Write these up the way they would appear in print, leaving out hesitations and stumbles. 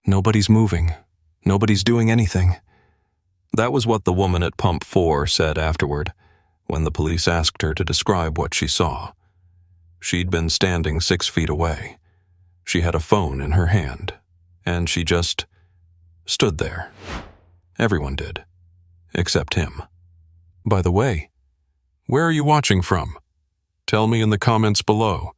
Nobody's moving. Nobody's doing anything. That was what the woman at Pump 4 said afterward, when the police asked her to describe what she saw. She'd been standing 6 feet away. She had a phone in her hand, and she just stood there. Everyone did, except him. By the way, where are you watching from? Tell me in the comments below.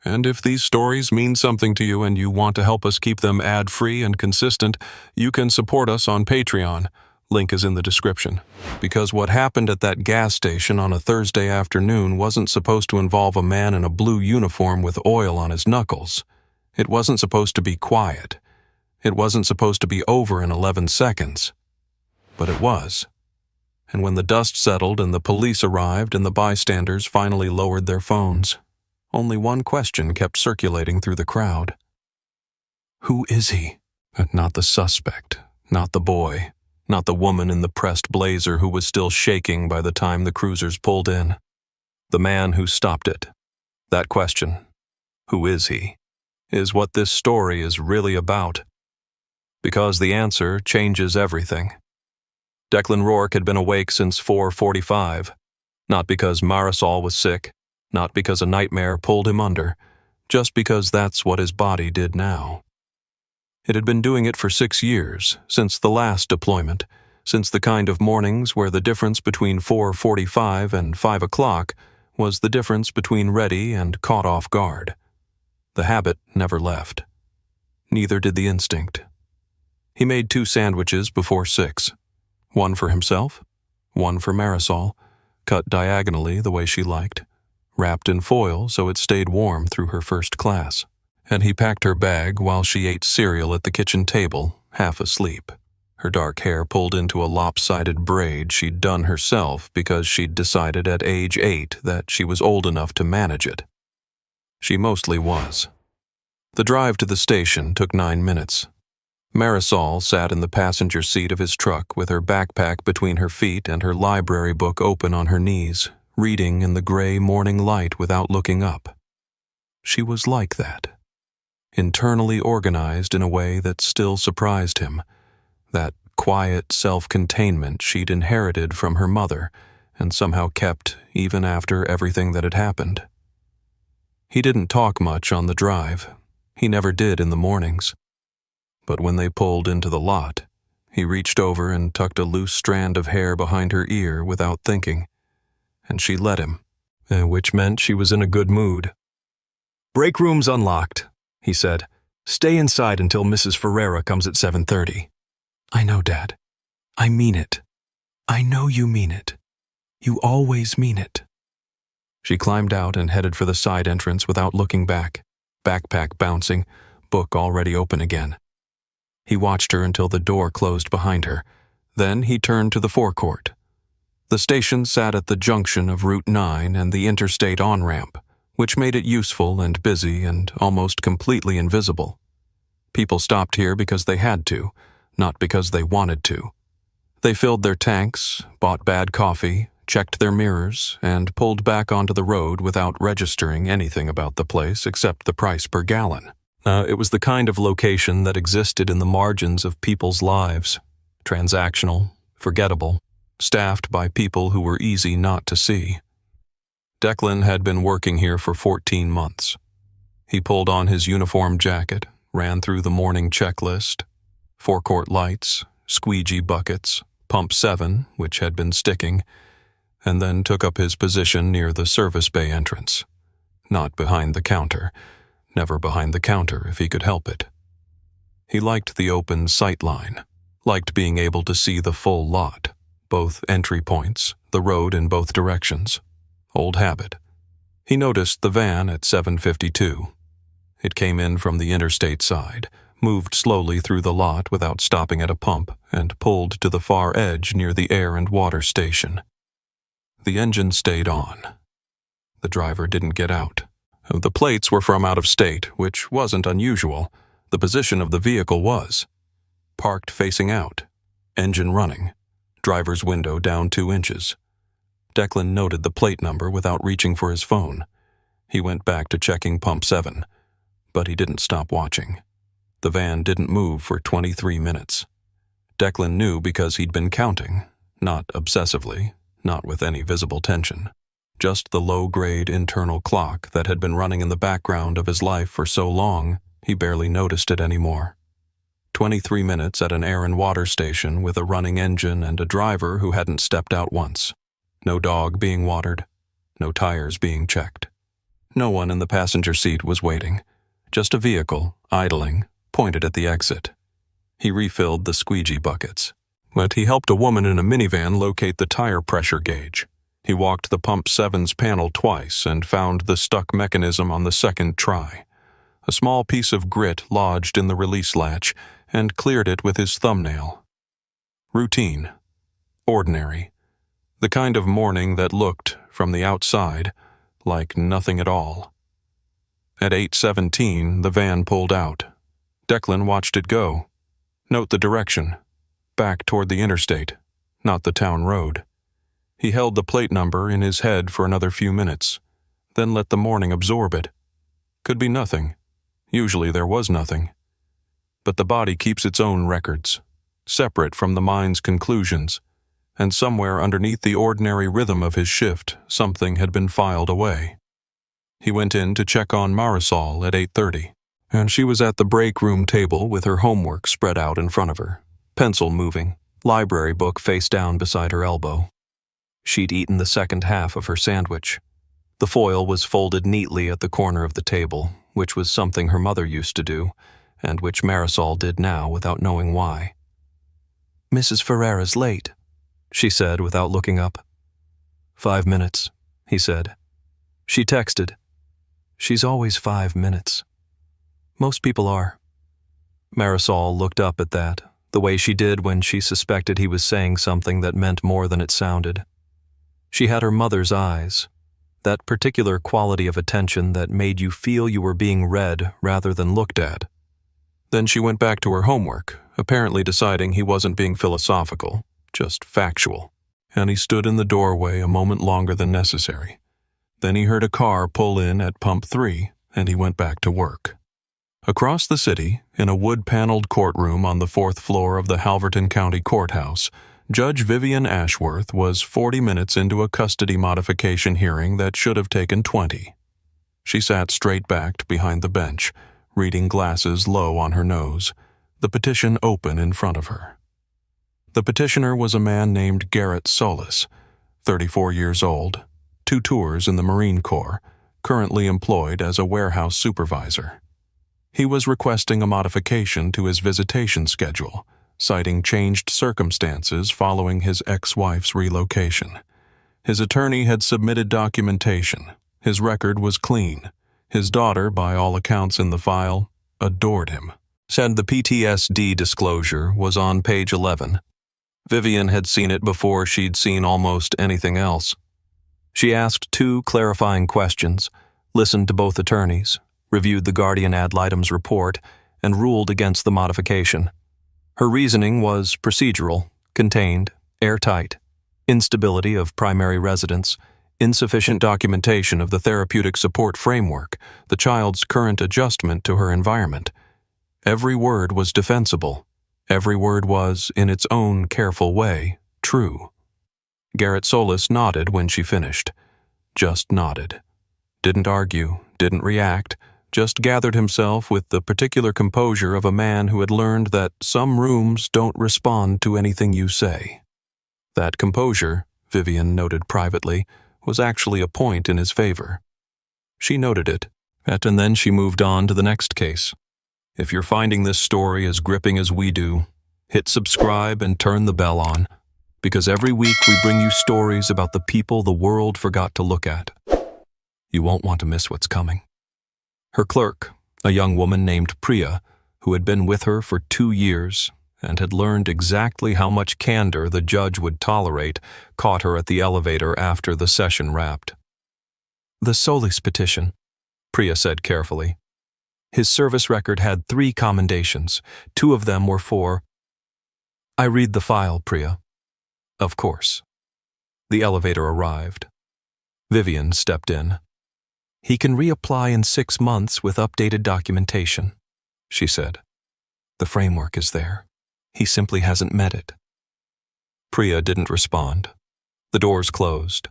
And if these stories mean something to you and you want to help us keep them ad-free and consistent, you can support us on Patreon. Link is in the description. Because what happened at that gas station on a Thursday afternoon wasn't supposed to involve a man in a blue uniform with oil on his knuckles. It wasn't supposed to be quiet. It wasn't supposed to be over in 11 seconds. But it was. And when the dust settled and the police arrived and the bystanders finally lowered their phones, only one question kept circulating through the crowd. Who is he? Not the suspect, not the boy, not the woman in the pressed blazer who was still shaking by the time the cruisers pulled in. The man who stopped it. That question, who is he, is what this story is really about. Because the answer changes everything. Declan Rourke had been awake since 4:45, not because Marisol was sick, not because a nightmare pulled him under, just because that's what his body did now. It had been doing it for 6 years, since the last deployment, since the kind of mornings where the difference between 4:45 and 5 o'clock was the difference between ready and caught off guard. The habit never left. Neither did the instinct. He made 2 sandwiches before 6. One for himself, one for Marisol, cut diagonally the way she liked, wrapped in foil so it stayed warm through her first class. And he packed her bag while she ate cereal at the kitchen table, half asleep. Her dark hair pulled into a lopsided braid she'd done herself because she'd decided at age 8 that she was old enough to manage it. She mostly was. The drive to the station took 9 minutes. Marisol sat in the passenger seat of his truck with her backpack between her feet and her library book open on her knees, reading in the gray morning light without looking up. She was like that. Internally organized in a way that still surprised him, that quiet self-containment she'd inherited from her mother and somehow kept even after everything that had happened. He didn't talk much on the drive. He never did in the mornings. But when they pulled into the lot, he reached over and tucked a loose strand of hair behind her ear without thinking, and she let him, which meant she was in a good mood. "Break room's unlocked," he said. "Stay inside until Mrs. Ferreira comes at 7:30. "I know, Dad. I mean it. I know you mean it. You always mean it." She climbed out and headed for the side entrance without looking back, backpack bouncing, book already open again. He watched her until the door closed behind her. Then he turned to the forecourt. The station sat at the junction of Route 9 and the interstate on-ramp, which made it useful and busy and almost completely invisible. People stopped here because they had to, not because they wanted to. They filled their tanks, bought bad coffee, checked their mirrors, and pulled back onto the road without registering anything about the place except the price per gallon. It was the kind of location that existed in the margins of people's lives, transactional, forgettable, staffed by people who were easy not to see. Declan had been working here for 14 months. He pulled on his uniform jacket, ran through the morning checklist, forecourt lights, squeegee buckets, pump 7, which had been sticking, and then took up his position near the service bay entrance. Not behind the counter. Never behind the counter if he could help it. He liked the open sight line, liked being able to see the full lot, both entry points, the road in both directions. Old habit. He noticed the van at 7:52. It came in from the interstate side, moved slowly through the lot without stopping at a pump, and pulled to the far edge near the air and water station. The engine stayed on. The driver didn't get out. The plates were from out of state, which wasn't unusual. The position of the vehicle was. Parked facing out. Engine running. Driver's window down 2 inches. Declan noted the plate number without reaching for his phone. He went back to checking pump 7, but he didn't stop watching. The van didn't move for 23 minutes. Declan knew because he'd been counting, not obsessively, not with any visible tension. Just the low-grade internal clock that had been running in the background of his life for so long, he barely noticed it anymore. 23 minutes at an air and water station with a running engine and a driver who hadn't stepped out once. No dog being watered. No tires being checked. No one in the passenger seat was waiting. Just a vehicle, idling, pointed at the exit. He refilled the squeegee buckets. But he helped a woman in a minivan locate the tire pressure gauge. He walked the Pump 7's panel twice and found the stuck mechanism on the second try. A small piece of grit lodged in the release latch and cleared it with his thumbnail. Routine. Ordinary. The kind of morning that looked, from the outside, like nothing at all. At 8:17, the van pulled out. Declan watched it go. Note the direction. Back toward the interstate, not the town road. He held the plate number in his head for another few minutes, then let the morning absorb it. Could be nothing. Usually there was nothing. But the body keeps its own records, separate from the mind's conclusions, and somewhere underneath the ordinary rhythm of his shift, something had been filed away. He went in to check on Marisol at 8:30, and she was at the break room table with her homework spread out in front of her, pencil moving, library book face down beside her elbow. She'd eaten the second half of her sandwich. The foil was folded neatly at the corner of the table, which was something her mother used to do, and which Marisol did now without knowing why. "Mrs. Ferreira's late," she said without looking up. 5 minutes, he said. She texted, "She's always 5 minutes. Most people are." Marisol looked up at that, the way she did when she suspected he was saying something that meant more than it sounded. She had her mother's eyes, that particular quality of attention that made you feel you were being read rather than looked at. Then she went back to her homework, apparently deciding he wasn't being philosophical, just factual, and he stood in the doorway a moment longer than necessary. Then he heard a car pull in at Pump 3, and he went back to work. Across the city, in a wood-paneled courtroom on the 4th floor of the Halverton County Courthouse, Judge Vivian Ashworth was 40 minutes into a custody modification hearing that should have taken 20. She sat straight-backed behind the bench, reading glasses low on her nose, the petition open in front of her. The petitioner was a man named Garrett Solis, 34 years old, 2 tours in the Marine Corps, currently employed as a warehouse supervisor. He was requesting a modification to his visitation schedule, citing changed circumstances following his ex-wife's relocation. His attorney had submitted documentation. His record was clean. His daughter, by all accounts in the file, adored him. Said the PTSD disclosure was on page 11. Vivian had seen it before she'd seen almost anything else. She asked 2 clarifying questions, listened to both attorneys, reviewed the guardian ad litem's report, and ruled against the modification. Her reasoning was procedural, contained, airtight, instability of primary residence, insufficient documentation of the therapeutic support framework, the child's current adjustment to her environment. Every word was defensible. Every word was, in its own careful way, true. Garrett Solis nodded when she finished. Just nodded. Didn't argue, didn't react, just gathered himself with the particular composure of a man who had learned that some rooms don't respond to anything you say. That composure, Vivian noted privately, was actually a point in his favor. She noted it, and then she moved on to the next case. If you're finding this story as gripping as we do, hit subscribe and turn the bell on, because every week we bring you stories about the people the world forgot to look at. You won't want to miss what's coming. Her clerk, a young woman named Priya, who had been with her for 2 years and had learned exactly how much candor the judge would tolerate, caught her at the elevator after the session wrapped. "The Solis petition," Priya said carefully. His service record had 3 commendations. 2 of them were for... "I read the file, Priya." "Of course." The elevator arrived. Vivian stepped in. "He can reapply in 6 months with updated documentation," she said. The framework is there. He simply hasn't met it. Priya didn't respond. The doors closed.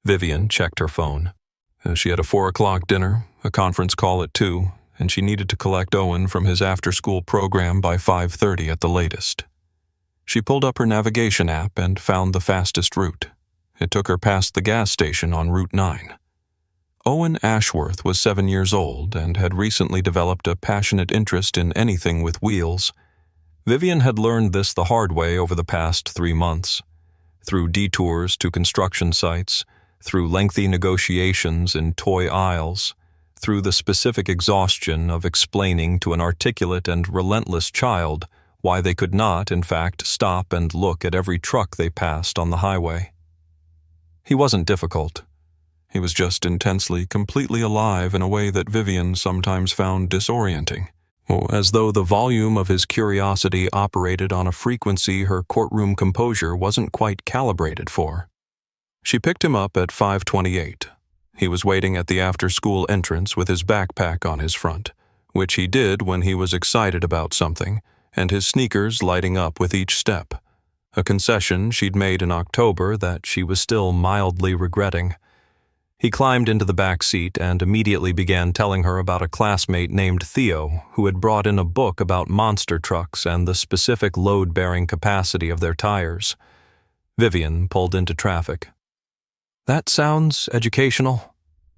Vivian checked her phone. She had a 4 o'clock dinner, a conference call at 2, and she needed to collect Owen from his after-school program by 5:30 at the latest. She pulled up her navigation app and found the fastest route. It took her past the gas station on Route 9. Owen Ashworth was 7 years old and had recently developed a passionate interest in anything with wheels. Vivian had learned this the hard way over the past 3 months. Through detours to construction sites, through lengthy negotiations in toy aisles, through the specific exhaustion of explaining to an articulate and relentless child why they could not, in fact, stop and look at every truck they passed on the highway. He wasn't difficult. He was just intensely, completely alive in a way that Vivian sometimes found disorienting, as though the volume of his curiosity operated on a frequency her courtroom composure wasn't quite calibrated for. She picked him up at 5:28. He was waiting at the after-school entrance with his backpack on his front, which he did when he was excited about something, and his sneakers lighting up with each step, a concession she'd made in October that she was still mildly regretting. He climbed into the back seat and immediately began telling her about a classmate named Theo who had brought in a book about monster trucks and the specific load-bearing capacity of their tires. Vivian pulled into traffic. "That sounds educational,"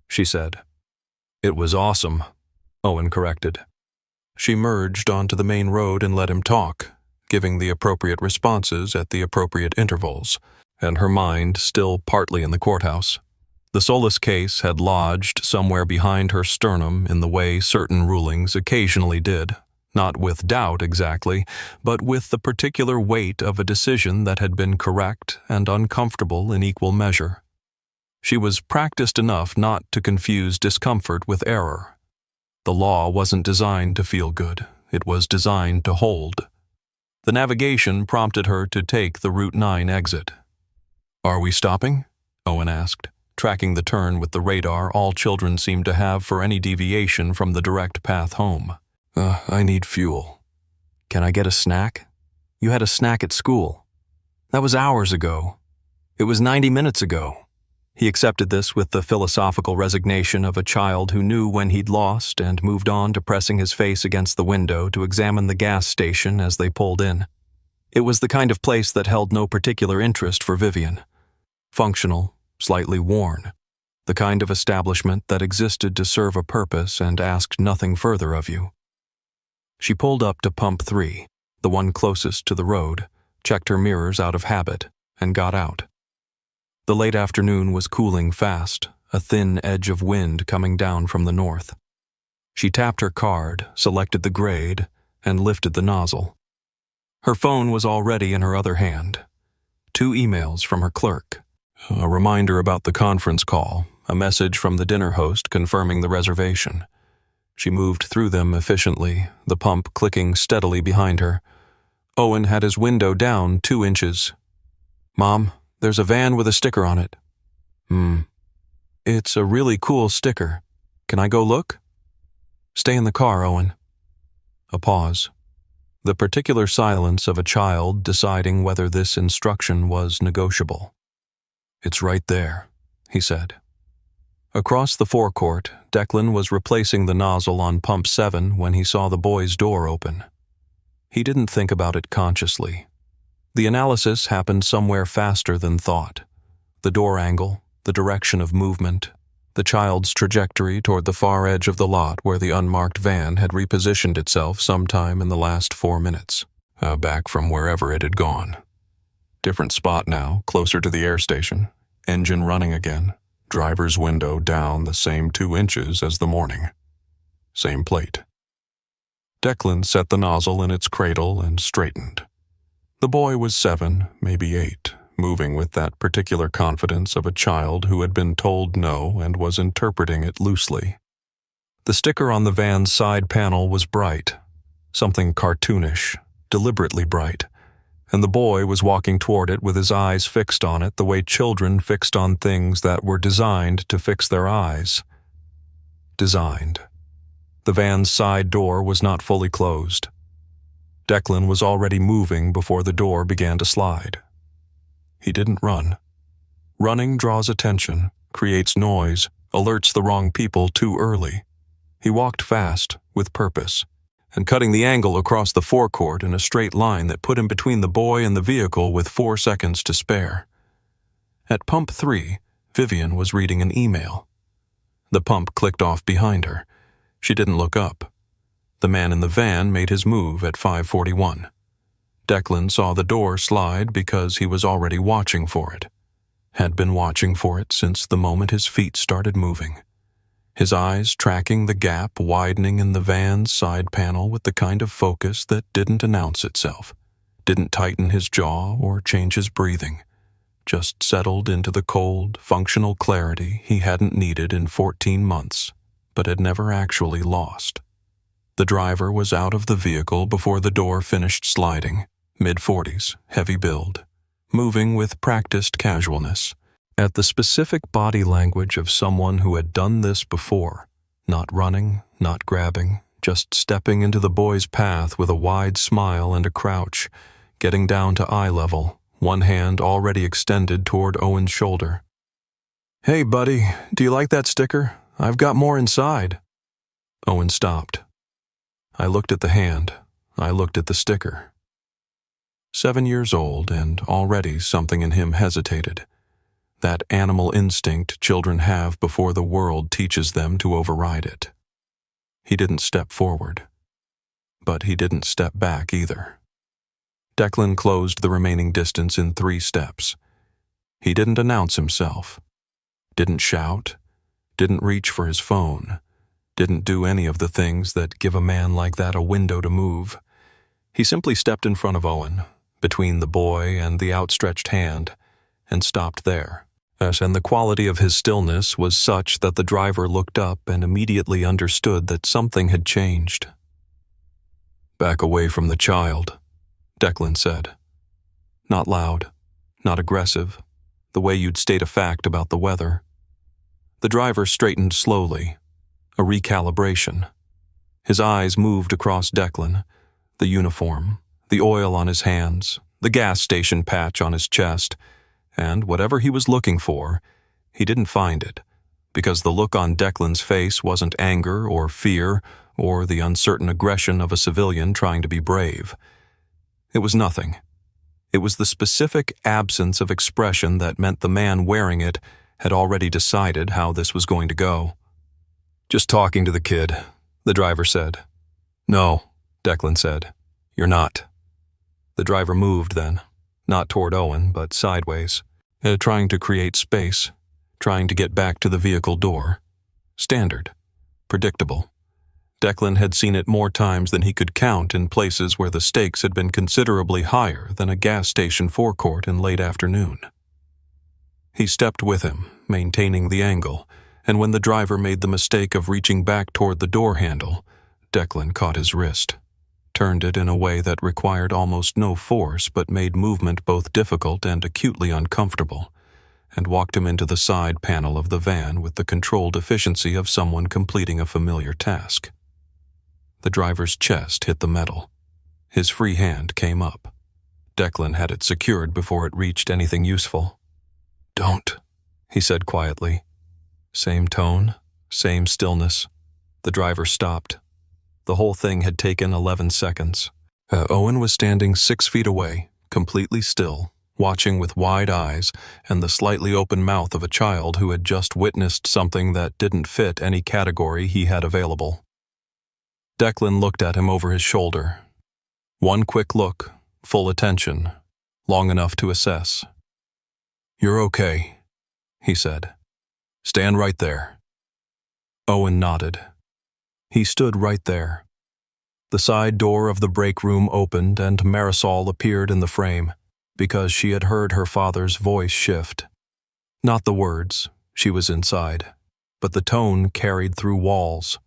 she said. "It was awesome," Owen corrected. She merged onto the main road and let him talk, giving the appropriate responses at the appropriate intervals, and her mind still partly in the courthouse. The Solis case had lodged somewhere behind her sternum in the way certain rulings occasionally did, not with doubt exactly, but with the particular weight of a decision that had been correct and uncomfortable in equal measure. She was practiced enough not to confuse discomfort with error. The law wasn't designed to feel good. It was designed to hold. The navigation prompted her to take the Route 9 exit. "Are we stopping?" Owen asked, tracking the turn with the radar all children seemed to have for any deviation from the direct path home. I need fuel." "Can I get a snack? You had a snack at school. That was hours ago. It was 90 minutes ago." He accepted this with the philosophical resignation of a child who knew when he'd lost and moved on to pressing his face against the window to examine the gas station as they pulled in. It was the kind of place that held no particular interest for Vivian. Functional, slightly worn. The kind of establishment that existed to serve a purpose and asked nothing further of you. She pulled up to pump 3, the one closest to the road, checked her mirrors out of habit, and got out. The late afternoon was cooling fast, a thin edge of wind coming down from the north. She tapped her card, selected the grade, and lifted the nozzle. Her phone was already in her other hand. 2 emails from her clerk. A reminder about the conference call, a message from the dinner host confirming the reservation. She moved through them efficiently, the pump clicking steadily behind her. Owen had his window down 2 inches. "Mom, there's a van with a sticker on it." "It's a really cool sticker. Can I go look?" "Stay in the car, Owen." A pause. The particular silence of a child deciding whether this instruction was negotiable. "It's right there," he said. Across the forecourt, Declan was replacing the nozzle on pump 7 when he saw the boy's door open. He didn't think about it consciously. The analysis happened somewhere faster than thought. The door angle, the direction of movement, the child's trajectory toward the far edge of the lot where the unmarked van had repositioned itself sometime in the last 4 minutes, back from wherever it had gone. Different spot now, closer to the air station, engine running again, driver's window down the same 2 inches as the morning. Same plate. Declan set the nozzle in its cradle and straightened. The boy was 7, maybe 8, moving with that particular confidence of a child who had been told no and was interpreting it loosely. The sticker on the van's side panel was bright, something cartoonish, deliberately bright, and the boy was walking toward it with his eyes fixed on it the way children fixed on things that were designed to fix their eyes. Designed. The van's side door was not fully closed. Declan was already moving before the door began to slide. He didn't run. Running draws attention, creates noise, alerts the wrong people too early. He walked fast, with purpose, and cutting the angle across the forecourt in a straight line that put him between the boy and the vehicle with 4 seconds to spare. At pump 3, Vivian was reading an email. The pump clicked off behind her. She didn't look up. The man in the van made his move at 5:41. Declan saw the door slide because he was already watching for it. Had been watching for it since the moment his feet started moving. His eyes tracking the gap widening in the van's side panel with the kind of focus that didn't announce itself, didn't tighten his jaw or change his breathing, just settled into the cold, functional clarity he hadn't needed in 14 months, but had never actually lost. The driver was out of the vehicle before the door finished sliding, mid-40s, heavy build, moving with practiced casualness, at the specific body language of someone who had done this before, not running, not grabbing, just stepping into the boy's path with a wide smile and a crouch, getting down to eye level, one hand already extended toward Owen's shoulder. "Hey, buddy, do you like that sticker? I've got more inside." Owen stopped. I looked at the hand. I looked at the sticker. 7 years old, and already something in him hesitated. That animal instinct children have before the world teaches them to override it. He didn't step forward. But he didn't step back either. Declan closed the remaining distance in 3 steps. He didn't announce himself. Didn't shout. Didn't reach for his phone. Didn't do any of the things that give a man like that a window to move. He simply stepped in front of Owen, between the boy and the outstretched hand, and stopped there. And the quality of his stillness was such that the driver looked up and immediately understood that something had changed. "Back away from the child," Declan said. Not loud, not aggressive, the way you'd state a fact about the weather. The driver straightened slowly, a recalibration. His eyes moved across Declan, the uniform, the oil on his hands, the gas station patch on his chest, and whatever he was looking for, he didn't find it, because the look on Declan's face wasn't anger or fear or the uncertain aggression of a civilian trying to be brave. It was nothing. It was the specific absence of expression that meant the man wearing it had already decided how this was going to go. "Just talking to the kid," the driver said. "No," Declan said. "You're not." The driver moved then, not toward Owen, but sideways, trying to create space, trying to get back to the vehicle door. Standard. Predictable. Declan had seen it more times than he could count in places where the stakes had been considerably higher than a gas station forecourt in late afternoon. He stepped with him, maintaining the angle, and when the driver made the mistake of reaching back toward the door handle, Declan caught his wrist, turned it in a way that required almost no force but made movement both difficult and acutely uncomfortable, and walked him into the side panel of the van with the controlled efficiency of someone completing a familiar task. The driver's chest hit the metal. His free hand came up. Declan had it secured before it reached anything useful. "Don't," he said quietly. Same tone, same stillness. The driver stopped. The whole thing had taken 11 seconds. Owen was standing 6 feet away, completely still, watching with wide eyes and the slightly open mouth of a child who had just witnessed something that didn't fit any category he had available. Declan looked at him over his shoulder. One quick look, full attention, long enough to assess. "You're okay," he said. "Stand right there." Owen nodded. He stood right there. The side door of the break room opened and Marisol appeared in the frame, because she had heard her father's voice shift. Not the words, she was inside, but the tone carried through walls.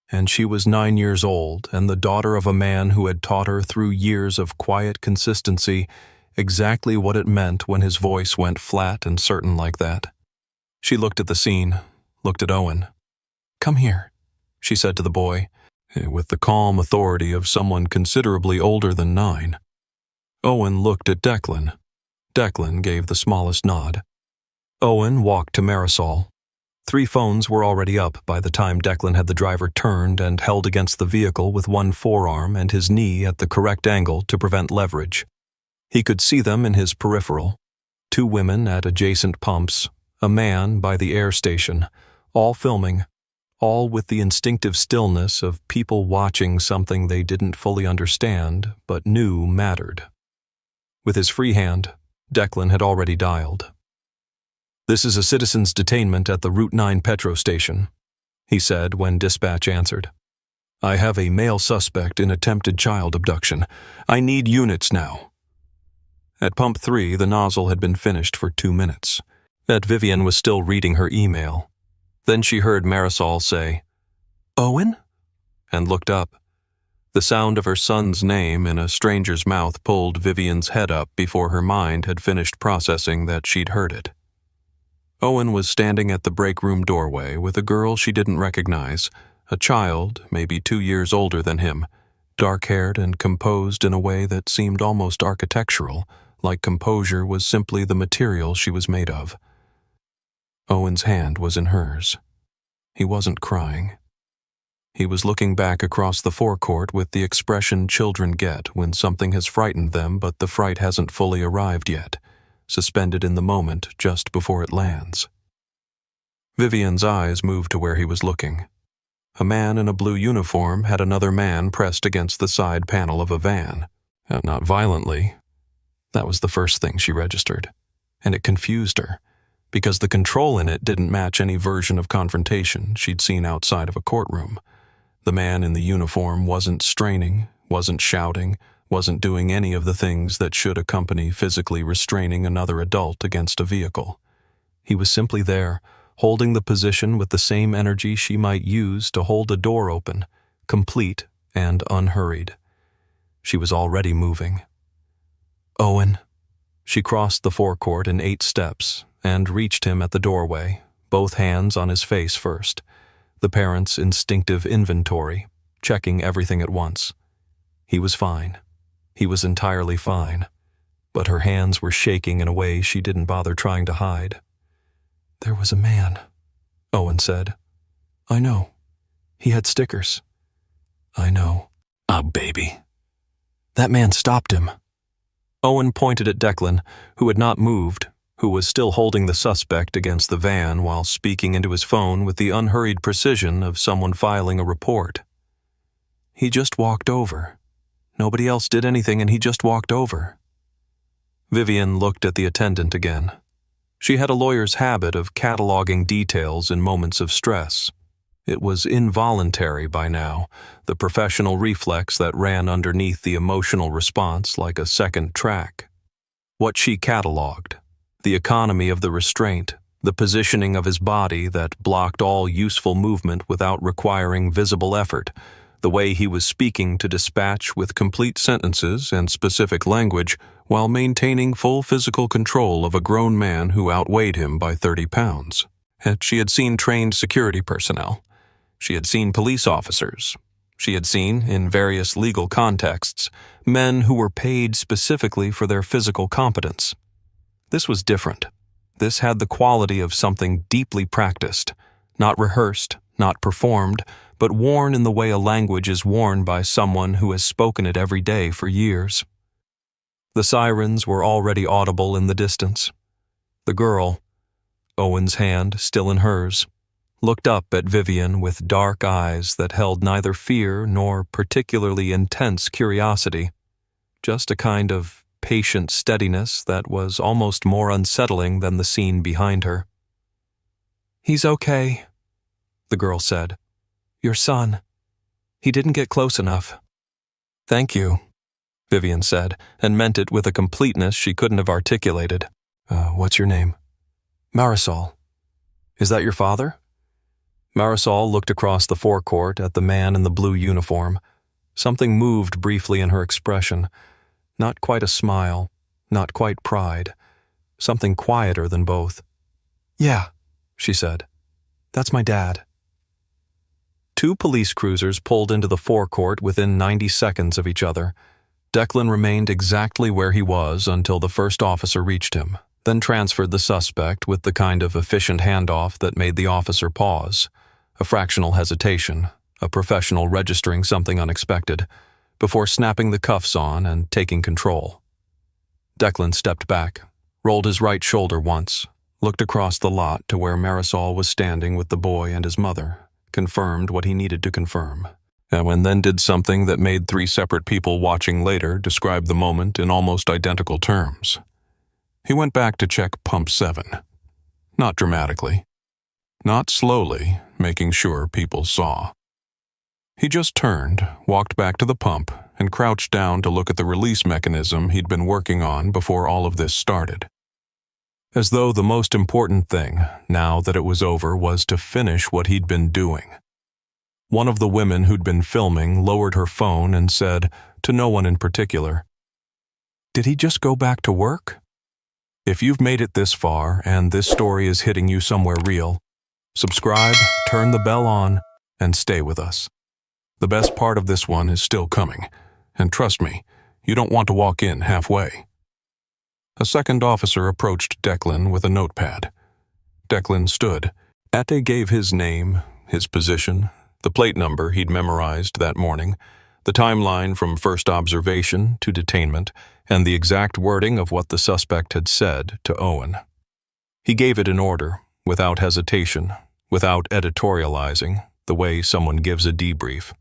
And she was 9 years old and the daughter of a man who had taught her through years of quiet consistency exactly what it meant when his voice went flat and certain like that. She looked at the scene, looked at Owen. "Come here," she said to the boy, with the calm authority of someone considerably older than 9. Owen looked at Declan. Declan gave the smallest nod. Owen walked to Marisol. 3 phones were already up by the time Declan had the driver turned and held against the vehicle with one forearm and his knee at the correct angle to prevent leverage. He could see them in his peripheral. 2 women at adjacent pumps, a man by the air station, all filming, all with the instinctive stillness of people watching something they didn't fully understand but knew mattered. With his free hand, Declan had already dialed. "This is a citizen's detainment at the Route 9 Petro station," he said when dispatch answered. "I have a male suspect in attempted child abduction. I need units now." At Pump 3, the nozzle had been finished for 2 minutes. Vivian was still reading her email. Then she heard Marisol say, "Owen?" and looked up. The sound of her son's name in a stranger's mouth pulled Vivian's head up before her mind had finished processing that she'd heard it. Owen was standing at the break room doorway with a girl she didn't recognize, a child, maybe 2 years older than him, dark-haired and composed in a way that seemed almost architectural, like composure was simply the material she was made of. Owen's hand was in hers. He wasn't crying. He was looking back across the forecourt with the expression children get when something has frightened them but the fright hasn't fully arrived yet, suspended in the moment just before it lands. Vivian's eyes moved to where he was looking. A man in a blue uniform had another man pressed against the side panel of a van. Not violently. That was the first thing she registered, and it confused her, because the control in it didn't match any version of confrontation she'd seen outside of a courtroom. The man in the uniform wasn't straining, wasn't shouting, wasn't doing any of the things that should accompany physically restraining another adult against a vehicle. He was simply there, holding the position with the same energy she might use to hold a door open, complete and unhurried. She was already moving. "Owen." She crossed the forecourt in 8 steps and reached him at the doorway, both hands on his face first, the parents' instinctive inventory, checking everything at once. He was fine. He was entirely fine, but her hands were shaking in a way she didn't bother trying to hide. "There was a man," Owen said. "I know. He had stickers." "I know." "Oh, baby." "That man stopped him." Owen pointed at Declan, who had not moved, who was still holding the suspect against the van while speaking into his phone with the unhurried precision of someone filing a report. "He just walked over. Nobody else did anything and he just walked over." Vivian looked at the attendant again. She had a lawyer's habit of cataloging details in moments of stress. It was involuntary by now, the professional reflex that ran underneath the emotional response like a second track. What she cataloged, the economy of the restraint, the positioning of his body that blocked all useful movement without requiring visible effort, the way he was speaking to dispatch with complete sentences and specific language while maintaining full physical control of a grown man who outweighed him by 30 pounds. She had seen trained security personnel. She had seen police officers. She had seen, in various legal contexts, men who were paid specifically for their physical competence. This was different. This had the quality of something deeply practiced, not rehearsed, not performed, but worn in the way a language is worn by someone who has spoken it every day for years. The sirens were already audible in the distance. The girl, Owen's hand still in hers, looked up at Vivian with dark eyes that held neither fear nor particularly intense curiosity, just a kind of patient steadiness that was almost more unsettling than the scene behind her. "He's okay," the girl said. "Your son. He didn't get close enough." "Thank you," Vivian said, and meant it with a completeness she couldn't have articulated. What's your name?" "Marisol." "Is that your father?" Marisol looked across the forecourt at the man in the blue uniform. Something moved briefly in her expression. Not quite a smile, not quite pride. Something quieter than both. "Yeah," she said. "That's my dad." Two police cruisers pulled into the forecourt within 90 seconds of each other. Declan remained exactly where he was until the first officer reached him, then transferred the suspect with the kind of efficient handoff that made the officer pause, a fractional hesitation, a professional registering something unexpected, before snapping the cuffs on and taking control. Declan stepped back, rolled his right shoulder once, looked across the lot to where Marisol was standing with the boy and his mother, confirmed what he needed to confirm, and then did something that made three separate people watching later describe the moment in almost identical terms. He went back to check pump 7. Not dramatically. Not slowly, making sure people saw. He just turned, walked back to the pump, and crouched down to look at the release mechanism he'd been working on before all of this started. As though the most important thing, now that it was over, was to finish what he'd been doing. One of the women who'd been filming lowered her phone and said, to no one in particular, "Did he just go back to work?" If you've made it this far and this story is hitting you somewhere real, subscribe, turn the bell on, and stay with us. The best part of this one is still coming, and trust me, you don't want to walk in halfway. A second officer approached Declan with a notepad. Declan stood. Ate gave his name, his position, the plate number he'd memorized that morning, the timeline from first observation to detainment, and the exact wording of what the suspect had said to Owen. He gave it in order, without hesitation, without editorializing, the way someone gives a debrief.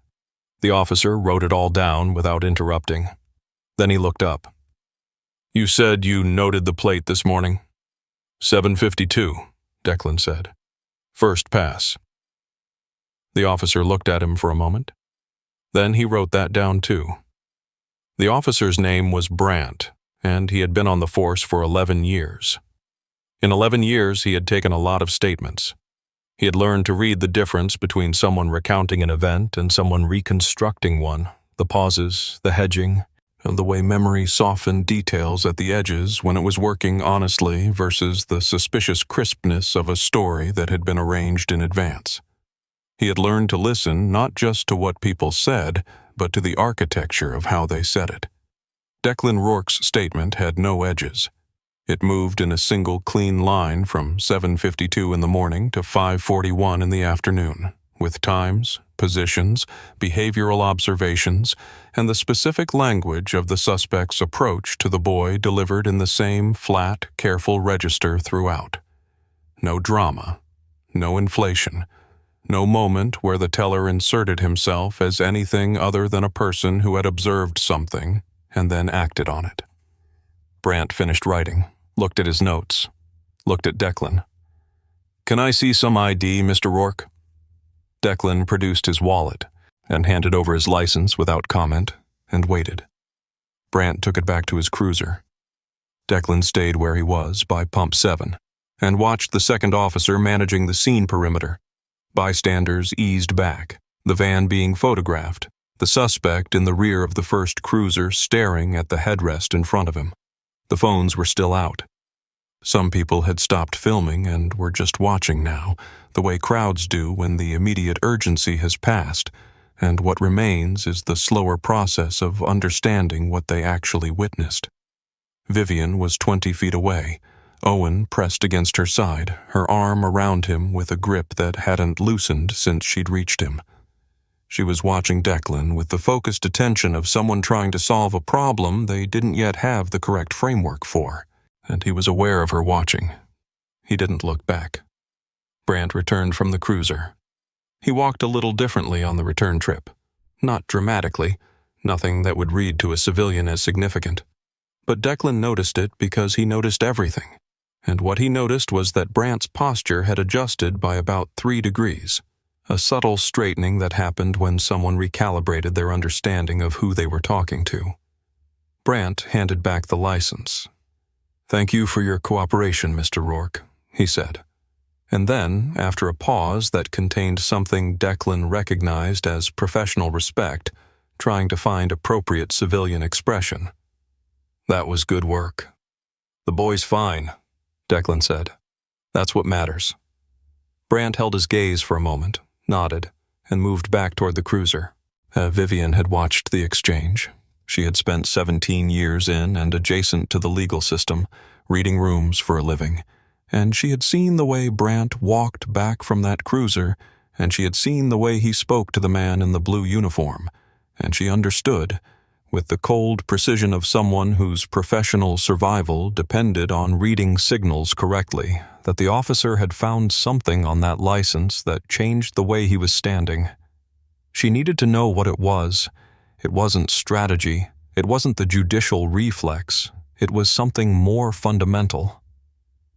The officer wrote it all down without interrupting. Then he looked up. "You said you noted the plate this morning?" 752, Declan said. "First pass." The officer looked at him for a moment. Then he wrote that down too. The officer's name was Brandt, and he had been on the force for 11 years. In 11 years, he had taken a lot of statements. He had learned to read the difference between someone recounting an event and someone reconstructing one, the pauses, the hedging, and the way memory softened details at the edges when it was working honestly versus the suspicious crispness of a story that had been arranged in advance. He had learned to listen not just to what people said, but to the architecture of how they said it. Declan Rourke's statement had no edges. It moved in a single clean line from 7:52 in the morning to 5:41 in the afternoon, with times, positions, behavioral observations, and the specific language of the suspect's approach to the boy delivered in the same flat, careful register throughout. No drama, no inflation, no moment where the teller inserted himself as anything other than a person who had observed something and then acted on it. Brandt finished writing, looked at his notes, looked at Declan. "Can I see some ID, Mr. Rourke?" Declan produced his wallet and handed over his license without comment and waited. Brandt took it back to his cruiser. Declan stayed where he was by pump 7 and watched the second officer managing the scene perimeter. Bystanders eased back, the van being photographed, the suspect in the rear of the first cruiser staring at the headrest in front of him. The phones were still out. Some people had stopped filming and were just watching now, the way crowds do when the immediate urgency has passed, and what remains is the slower process of understanding what they actually witnessed. Vivian was 20 feet away, Owen pressed against her side, her arm around him with a grip that hadn't loosened since she'd reached him. She was watching Declan with the focused attention of someone trying to solve a problem they didn't yet have the correct framework for, and he was aware of her watching. He didn't look back. Brandt returned from the cruiser. He walked a little differently on the return trip. Not dramatically, nothing that would read to a civilian as significant. But Declan noticed it because he noticed everything, and what he noticed was that Brandt's posture had adjusted by about 3 degrees. A subtle straightening that happened when someone recalibrated their understanding of who they were talking to. Brandt handed back the license. "Thank you for your cooperation, Mr. Rourke," he said. And then, after a pause that contained something Declan recognized as professional respect, trying to find appropriate civilian expression. "That was good work." "The boy's fine," Declan said. "That's what matters." Brandt held his gaze for a moment, nodded, and moved back toward the cruiser. Vivian had watched the exchange. She had spent 17 years in and adjacent to the legal system, reading rooms for a living, and she had seen the way Brandt walked back from that cruiser, and she had seen the way he spoke to the man in the blue uniform, and she understood, with the cold precision of someone whose professional survival depended on reading signals correctly, that the officer had found something on that license that changed the way he was standing. She needed to know what it was. It wasn't strategy. It wasn't the judicial reflex. It was something more fundamental.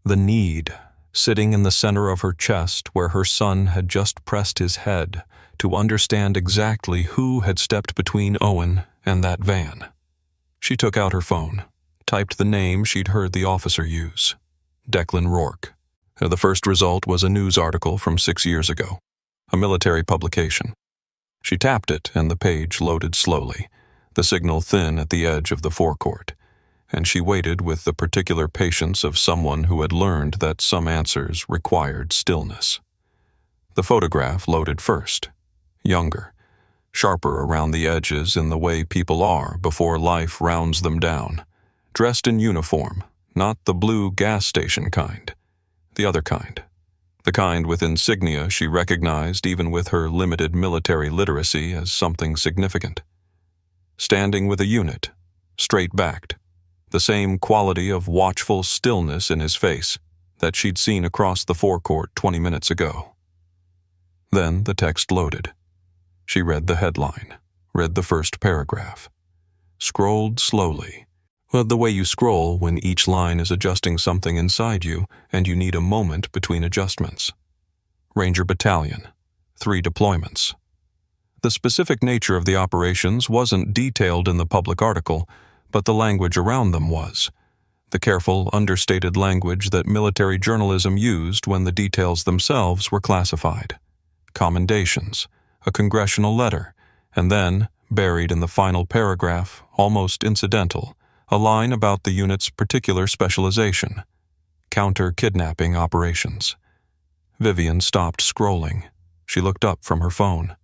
The need, sitting in the center of her chest where her son had just pressed his head, to understand exactly who had stepped between Owen and that van. She took out her phone, typed the name she'd heard the officer use, Declan Rourke. The first result was a news article from 6 years ago, a military publication. She tapped it and the page loaded slowly, the signal thin at the edge of the forecourt, and she waited with the particular patience of someone who had learned that some answers required stillness. The photograph loaded first, younger, sharper around the edges in the way people are before life rounds them down, dressed in uniform, not the blue gas station kind, the other kind, the kind with insignia she recognized even with her limited military literacy as something significant. Standing with a unit, straight-backed, the same quality of watchful stillness in his face that she'd seen across the forecourt 20 minutes ago. Then the text loaded. She read the headline, read the first paragraph, scrolled slowly, the way you scroll when each line is adjusting something inside you and you need a moment between adjustments. Ranger Battalion, 3 deployments. The specific nature of the operations wasn't detailed in the public article, but the language around them was. The careful, understated language that military journalism used when the details themselves were classified. Commendations, a congressional letter, and then, buried in the final paragraph, almost incidental, a line about the unit's particular specialization, counter-kidnapping operations. Vivian stopped scrolling. She looked up from her phone.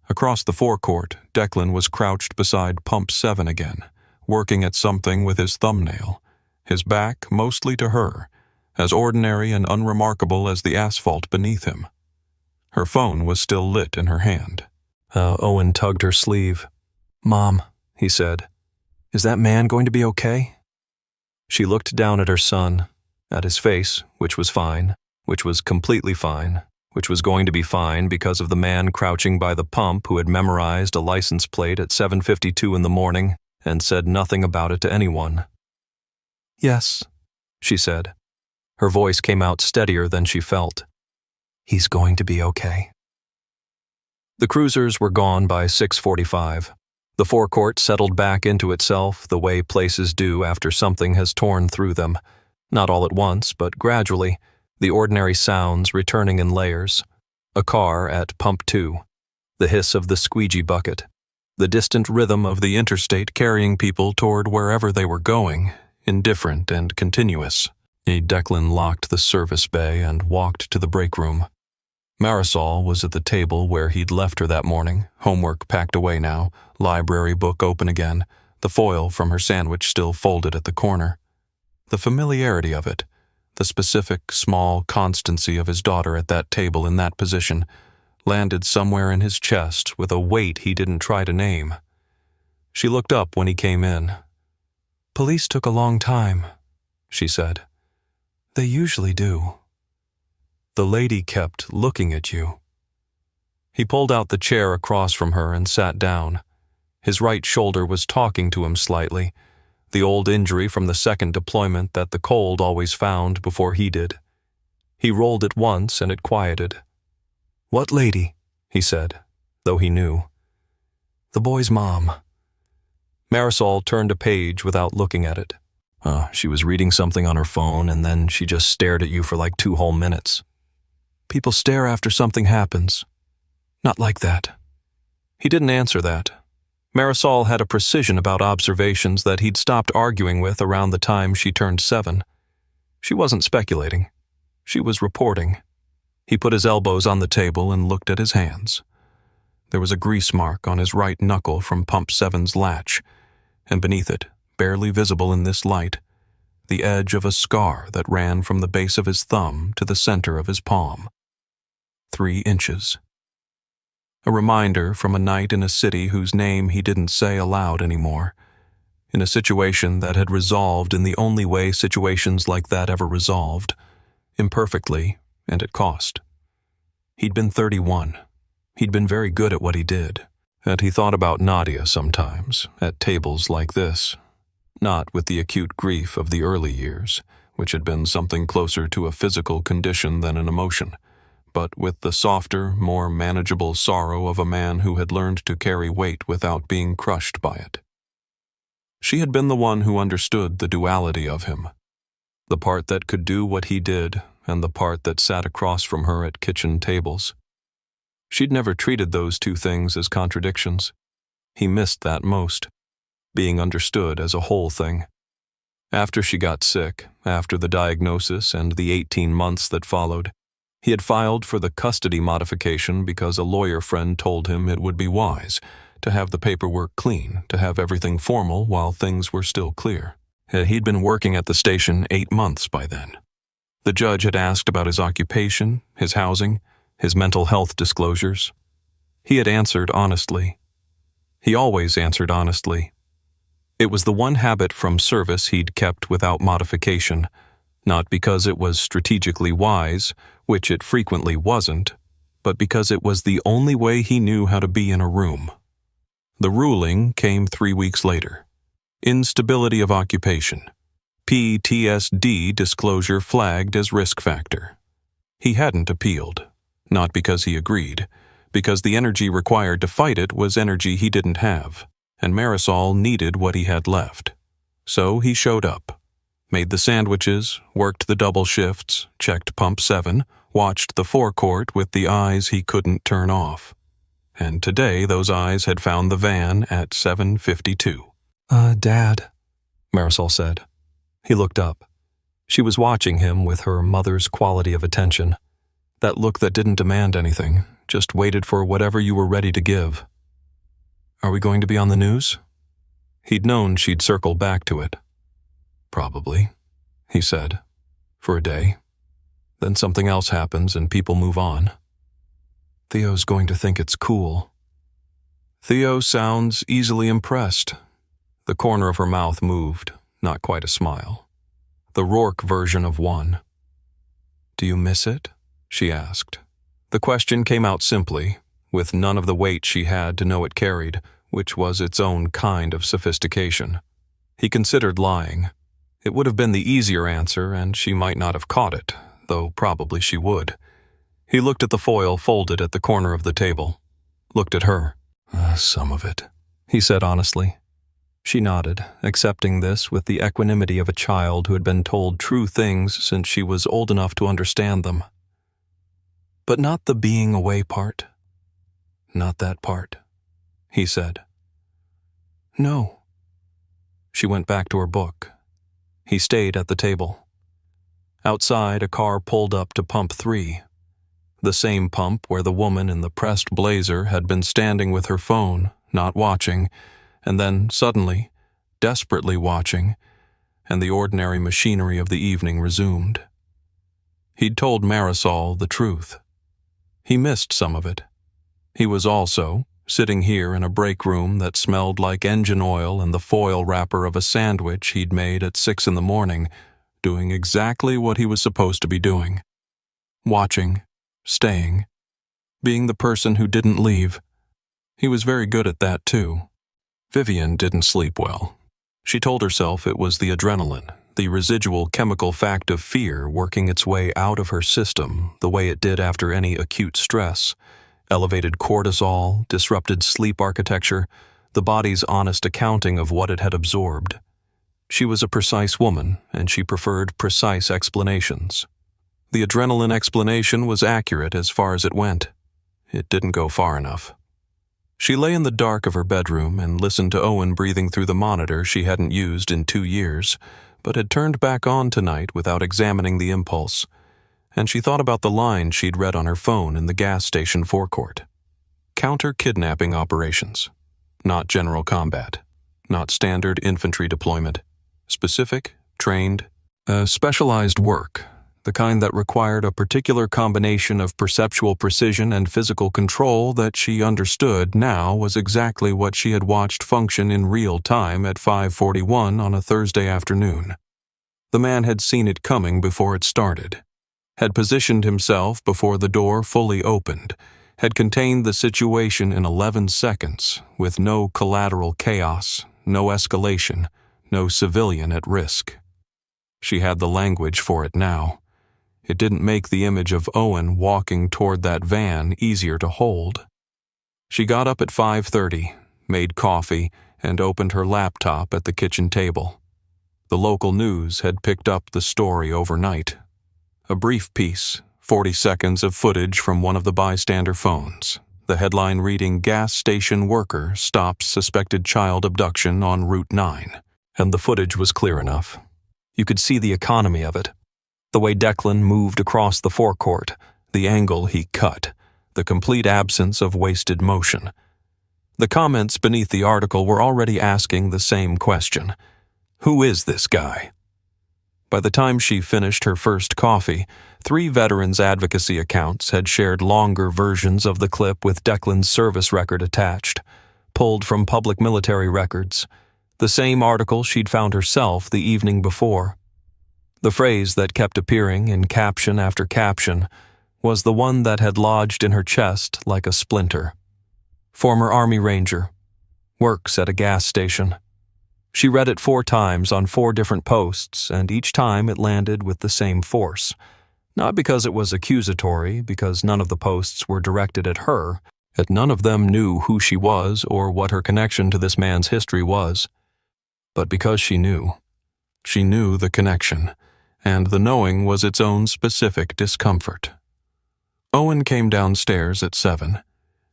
Across the forecourt, Declan was crouched beside Pump 7 again, working at something with his thumbnail, his back mostly to her, as ordinary and unremarkable as the asphalt beneath him. Her phone was still lit in her hand. Owen tugged her sleeve. "Mom," he said, "is that man going to be okay?" She looked down at her son, at his face, which was fine, which was completely fine, which was going to be fine because of the man crouching by the pump who had memorized a license plate at 7:52 in the morning and said nothing about it to anyone. "Yes," she said. Her voice came out steadier than she felt. "He's going to be okay." The cruisers were gone by 6:45. The forecourt settled back into itself the way places do after something has torn through them, not all at once, but gradually, the ordinary sounds returning in layers. A car at Pump 2, the hiss of the squeegee bucket, the distant rhythm of the interstate carrying people toward wherever they were going, indifferent and continuous. Declan locked the service bay and walked to the break room. Marisol was at the table where he'd left her that morning, homework packed away now, library book open again, the foil from her sandwich still folded at the corner. The familiarity of it, the specific, small constancy of his daughter at that table in that position, landed somewhere in his chest with a weight he didn't try to name. She looked up when he came in. "Police took a long time," she said. "They usually do." "The lady kept looking at you." He pulled out the chair across from her and sat down. His right shoulder was talking to him slightly, the old injury from the second deployment that the cold always found before he did. He rolled it once and it quieted. "What lady?" he said, though he knew. "The boy's mom." Marisol turned a page without looking at it. She was reading something on her phone and then she just stared at you for like 2 whole minutes. "People stare after something happens. Not like that." He didn't answer that. Marisol had a precision about observations that he'd stopped arguing with around the time she turned 7. She wasn't speculating. She was reporting. He put his elbows on the table and looked at his hands. There was a grease mark on his right knuckle from Pump 7's latch, and beneath it, barely visible in this light, the edge of a scar that ran from the base of his thumb to the center of his palm. 3 inches. A reminder from a night in a city whose name he didn't say aloud anymore, in a situation that had resolved in the only way situations like that ever resolved, imperfectly and at cost. He'd been 31. He'd been very good at what he did, and he thought about Nadia sometimes, at tables like this, not with the acute grief of the early years, which had been something closer to a physical condition than an emotion, but with the softer, more manageable sorrow of a man who had learned to carry weight without being crushed by it. She had been the one who understood the duality of him, the part that could do what he did and the part that sat across from her at kitchen tables. She'd never treated those two things as contradictions. He missed that most, being understood as a whole thing. After she got sick, after the diagnosis and the 18 months that followed, he had filed for the custody modification because a lawyer friend told him it would be wise to have the paperwork clean, to have everything formal while things were still clear. He'd been working at the station 8 months by then. The judge had asked about his occupation, his housing, his mental health disclosures. He had answered honestly. He always answered honestly. It was the one habit from service he'd kept without modification, not because it was strategically wise, which it frequently wasn't, but because it was the only way he knew how to be in a room. The ruling came 3 weeks later. Instability of occupation. PTSD disclosure flagged as risk factor. He hadn't appealed, not because he agreed, because the energy required to fight it was energy he didn't have, and Marisol needed what he had left. So he showed up, made the sandwiches, worked the double shifts, checked Pump 7, watched the forecourt with the eyes he couldn't turn off. And today those eyes had found the van at 7:52. Dad, Marisol said. He looked up. She was watching him with her mother's quality of attention. That look that didn't demand anything, just waited for whatever you were ready to give. Are we going to be on the news? He'd known she'd circle back to it. Probably, he said, for a day. Then something else happens and people move on. Theo's going to think it's cool. Theo sounds easily impressed. The corner of her mouth moved, not quite a smile. The Rourke version of one. Do you miss it? She asked. The question came out simply, with none of the weight she had to know it carried, which was its own kind of sophistication. He considered lying. It would have been the easier answer, and she might not have caught it, though probably she would. He looked at the foil folded at the corner of the table. Looked at her. Some of it, he said honestly. She nodded, accepting this with the equanimity of a child who had been told true things since she was old enough to understand them. But not the being away part. Not that part, he said. No. She went back to her book. He stayed at the table. Outside, a car pulled up to Pump 3. The same pump where the woman in the pressed blazer had been standing with her phone, not watching, and then, suddenly, desperately watching, and the ordinary machinery of the evening resumed. He'd told Marisol the truth. He missed some of it. He was also, sitting here in a break room that smelled like engine oil and the foil wrapper of a sandwich he'd made at 6 a.m, doing exactly what he was supposed to be doing. Watching, staying, being the person who didn't leave. He was very good at that, too. Vivian didn't sleep well. She told herself it was the adrenaline, the residual chemical fact of fear working its way out of her system the way it did after any acute stress. Elevated cortisol, disrupted sleep architecture, the body's honest accounting of what it had absorbed. She was a precise woman, and she preferred precise explanations. The adrenaline explanation was accurate as far as it went. It didn't go far enough. She lay in the dark of her bedroom and listened to Owen breathing through the monitor she hadn't used in 2 years, but had turned back on tonight without examining the impulse, and she thought about the line she'd read on her phone in the gas station forecourt. Counter-kidnapping operations. Not general combat. Not standard infantry deployment. Specific, trained, specialized work. The kind that required a particular combination of perceptual precision and physical control that she understood now was exactly what she had watched function in real time at 5:41 on a Thursday afternoon. The man had seen it coming before it started, had positioned himself before the door fully opened, had contained the situation in 11 seconds with no collateral chaos, no escalation, no civilian at risk. She had the language for it now. It didn't make the image of Owen walking toward that van easier to hold. She got up at 5:30, made coffee, and opened her laptop at the kitchen table. The local news had picked up the story overnight. A brief piece, 40 seconds of footage from one of the bystander phones. The headline reading, "Gas station worker stops suspected child abduction on Route 9. And the footage was clear enough. You could see the economy of it. The way Declan moved across the forecourt, the angle he cut, the complete absence of wasted motion. The comments beneath the article were already asking the same question. Who is this guy? By the time she finished her first coffee, 3 veterans advocacy accounts had shared longer versions of the clip with Declan's service record attached, pulled from public military records, the same article she'd found herself the evening before. The phrase that kept appearing in caption after caption was the one that had lodged in her chest like a splinter. Former Army Ranger. Works at a gas station. She read it 4 times on 4 different posts, and each time it landed with the same force. Not because it was accusatory, because none of the posts were directed at her, and none of them knew who she was or what her connection to this man's history was. But because she knew. She knew the connection, and the knowing was its own specific discomfort. Owen came downstairs at 7.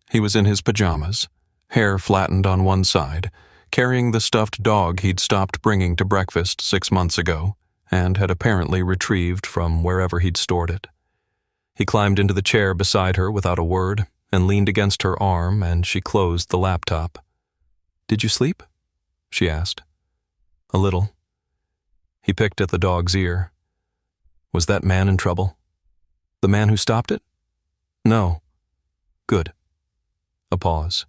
He was in his pajamas, hair flattened on one side, carrying the stuffed dog he'd stopped bringing to breakfast 6 months ago, and had apparently retrieved from wherever he'd stored it. He climbed into the chair beside her without a word, and leaned against her arm, and she closed the laptop. "Did you sleep?" she asked. "A little." He picked at the dog's ear. "Was that man in trouble? The man who stopped it?" "No." "Good." A pause.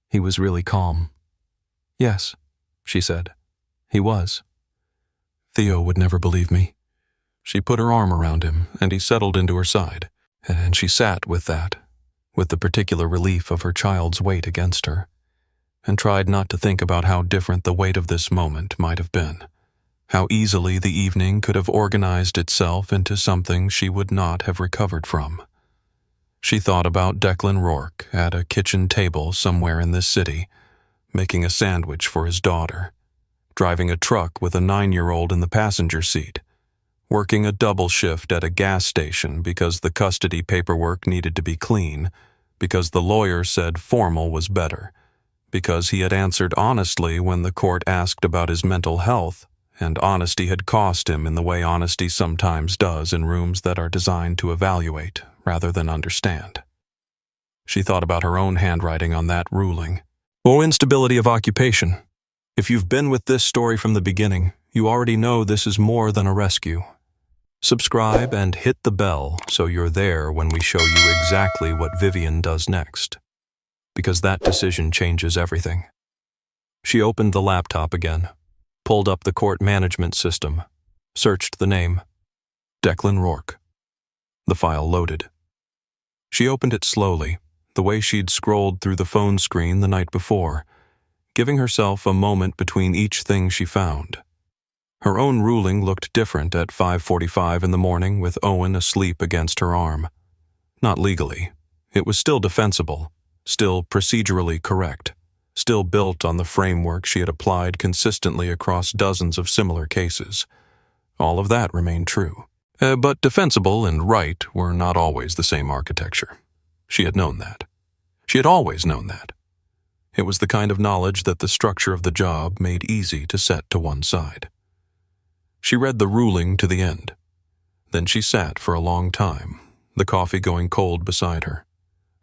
He was really calm. "Yes," she said. "He was." Theo would never believe me. She put her arm around him, and he settled into her side, and she sat with that, with the particular relief of her child's weight against her, and tried not to think about how different the weight of this moment might have been, how easily the evening could have organized itself into something she would not have recovered from. She thought about Declan Rourke at a kitchen table somewhere in this city, making a sandwich for his daughter, driving a truck with a 9-year-old in the passenger seat, working a double shift at a gas station because the custody paperwork needed to be clean, because the lawyer said formal was better, because he had answered honestly when the court asked about his mental health, and honesty had cost him in the way honesty sometimes does in rooms that are designed to evaluate rather than understand. She thought about her own handwriting on that ruling. Or instability of occupation. If you've been with this story from the beginning, you already know this is more than a rescue. Subscribe and hit the bell so you're there when we show you exactly what Vivian does next, because that decision changes everything. She opened the laptop again, pulled up the court management system, searched the name. Declan Rourke. The file loaded. She opened it slowly, the way she'd scrolled through the phone screen the night before, giving herself a moment between each thing she found. Her own ruling looked different at 5:45 in the morning with Owen asleep against her arm. Not legally. It was still defensible, still procedurally correct, still built on the framework she had applied consistently across dozens of similar cases. All of that remained true. But defensible and right were not always the same architecture. She had known that. She had always known that. It was the kind of knowledge that the structure of the job made easy to set to one side. She read the ruling to the end. Then she sat for a long time, the coffee going cold beside her.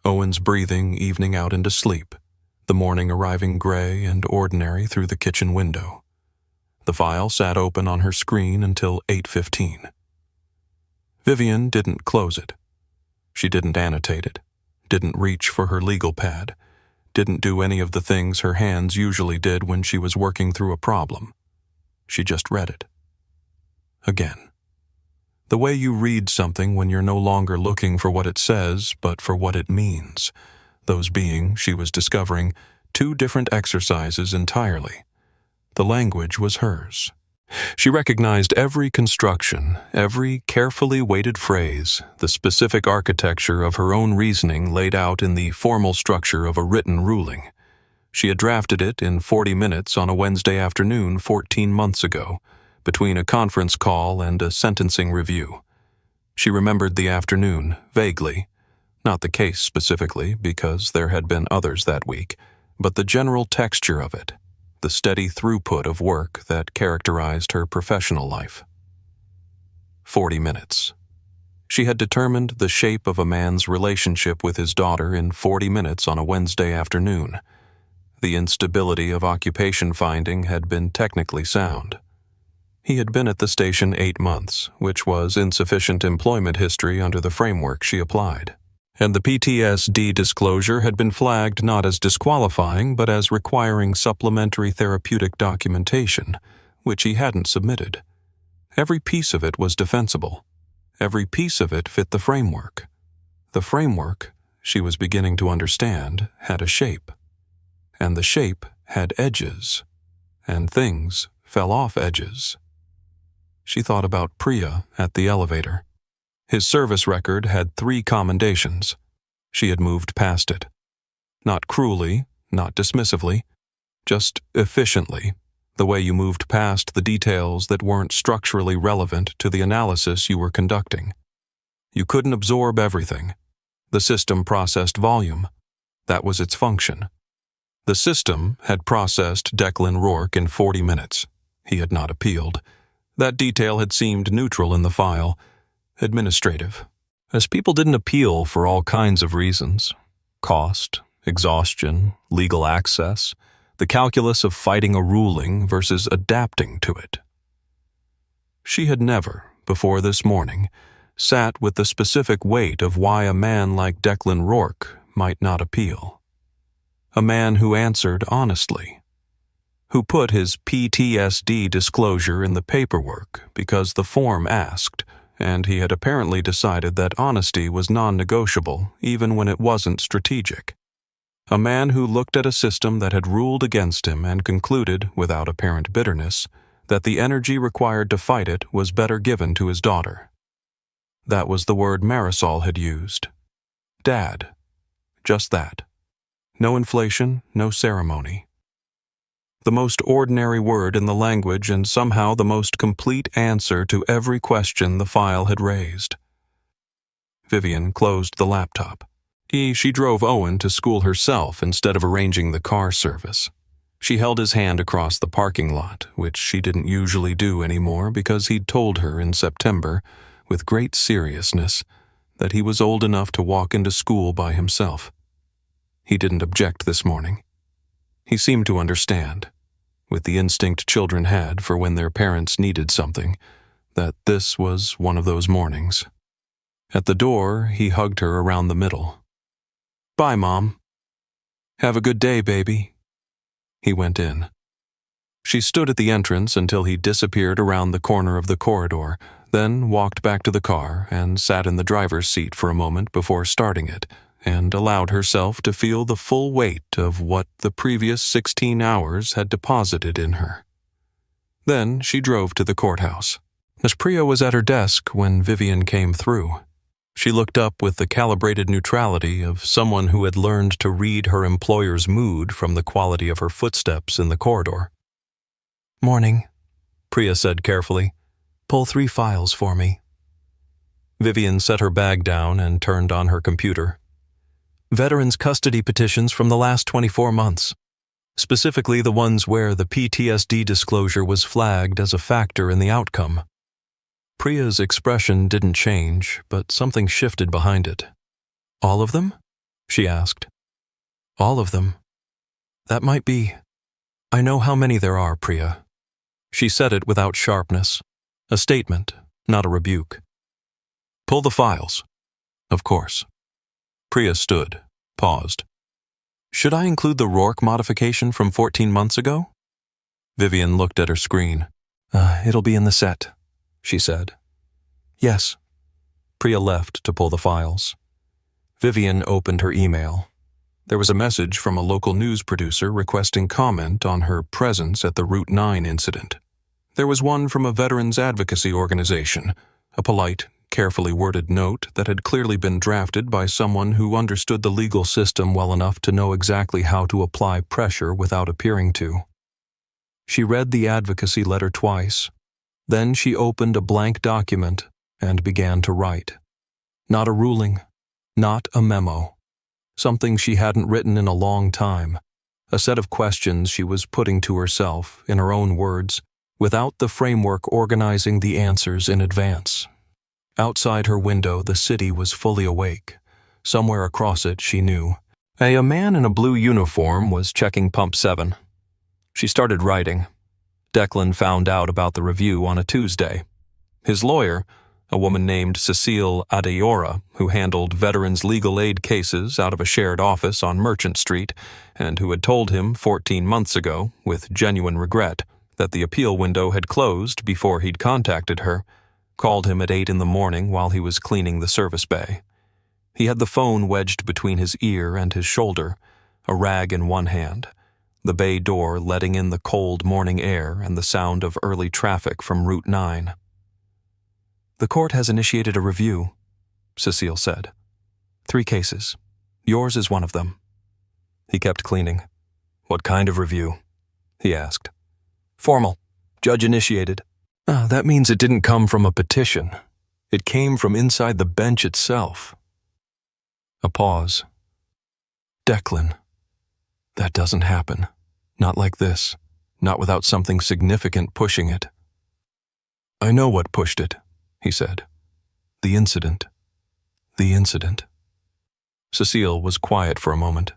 Owen's breathing evening out into sleep, the morning arriving gray and ordinary through the kitchen window. The file sat open on her screen until 8:15. Vivian didn't close it. She didn't annotate it, didn't reach for her legal pad, didn't do any of the things her hands usually did when she was working through a problem. She just read it. Again. The way you read something when you're no longer looking for what it says, but for what it means. Those being, she was discovering, two different exercises entirely. The language was hers. She recognized every construction, every carefully weighted phrase, the specific architecture of her own reasoning laid out in the formal structure of a written ruling. She had drafted it in 40 minutes on a Wednesday afternoon 14 months ago, between a conference call and a sentencing review. She remembered the afternoon, vaguely, not the case specifically, because there had been others that week, but the general texture of it, the steady throughput of work that characterized her professional life. 40 minutes. She had determined the shape of a man's relationship with his daughter in 40 minutes on a Wednesday afternoon. The instability of occupation finding had been technically sound. He had been at the station 8 months, which was insufficient employment history under the framework she applied. And the PTSD disclosure had been flagged not as disqualifying but as requiring supplementary therapeutic documentation, which he hadn't submitted. Every piece of it was defensible. Every piece of it fit the framework. The framework, she was beginning to understand, had a shape. And the shape had edges. And things fell off edges. She thought about Priya at the elevator. His service record had 3 commendations. She had moved past it. Not cruelly, not dismissively, just efficiently, the way you moved past the details that weren't structurally relevant to the analysis you were conducting. You couldn't absorb everything. The system processed volume. That was its function. The system had processed Declan Rourke in 40 minutes. He had not appealed. That detail had seemed neutral in the file, administrative, as people didn't appeal for all kinds of reasons. Cost, exhaustion, legal access, the calculus of fighting a ruling versus adapting to it. She had never, before this morning, sat with the specific weight of why a man like Declan Rourke might not appeal. A man who answered honestly, who put his PTSD disclosure in the paperwork because the form asked, and he had apparently decided that honesty was non-negotiable even when it wasn't strategic. A man who looked at a system that had ruled against him and concluded, without apparent bitterness, that the energy required to fight it was better given to his daughter. That was the word Marisol had used. Dad. Just that. No inflation, no ceremony. The most ordinary word in the language and somehow the most complete answer to every question the file had raised. Vivian closed the laptop. She drove Owen to school herself instead of arranging the car service. She held his hand across the parking lot, which she didn't usually do anymore because he'd told her in September, with great seriousness, that he was old enough to walk into school by himself. He didn't object this morning. He seemed to understand, with the instinct children had for when their parents needed something, that this was one of those mornings. At the door, he hugged her around the middle. "Bye, Mom. Have a good day, baby." He went in. She stood at the entrance until he disappeared around the corner of the corridor, then walked back to the car and sat in the driver's seat for a moment before starting it, and allowed herself to feel the full weight of what the previous 16 hours had deposited in her. Then she drove to the courthouse. Miss Priya was at her desk when Vivian came through. She looked up with the calibrated neutrality of someone who had learned to read her employer's mood from the quality of her footsteps in the corridor. "Morning," Priya said carefully. "Pull 3 files for me." Vivian set her bag down and turned on her computer. Veterans' custody petitions from the last 24 months, specifically the ones where the PTSD disclosure was flagged as a factor in the outcome. Priya's expression didn't change, but something shifted behind it. "All of them?" she asked. All of them. That might be. I know how many there are, Priya. She said it without sharpness, a statement, not a rebuke. Pull the files. Of course. Priya stood, paused. Should I include the Rourke modification from 14 months ago? Vivian looked at her screen. It'll be in the set, she said. Yes. Priya left to pull the files. Vivian opened her email. There was a message from a local news producer requesting comment on her presence at the Route 9 incident. There was one from a veterans advocacy organization, a polite, carefully worded note that had clearly been drafted by someone who understood the legal system well enough to know exactly how to apply pressure without appearing to. She read the advocacy letter twice. Then she opened a blank document and began to write. Not a ruling, not a memo. Something she hadn't written in a long time. A set of questions she was putting to herself, in her own words, without the framework organizing the answers in advance. Outside her window, the city was fully awake. Somewhere across it, she knew. A man in a blue uniform was checking Pump 7. She started writing. Declan found out about the review on a Tuesday. His lawyer, a woman named Cecile Adeora, who handled veterans' legal aid cases out of a shared office on Merchant Street, and who had told him 14 months ago, with genuine regret, that the appeal window had closed before he'd contacted her, called him at 8 in the morning while he was cleaning the service bay. He had the phone wedged between his ear and his shoulder, a rag in one hand, the bay door letting in the cold morning air and the sound of early traffic from Route 9. The court has initiated a review, Cecile said. 3 cases. Yours is one of them. He kept cleaning. What kind of review? He asked. Formal. Judge initiated. That means it didn't come from a petition. It came from inside the bench itself. A pause. Declan. That doesn't happen. Not like this. Not without something significant pushing it. I know what pushed it, he said. The incident. The incident. Cecile was quiet for a moment.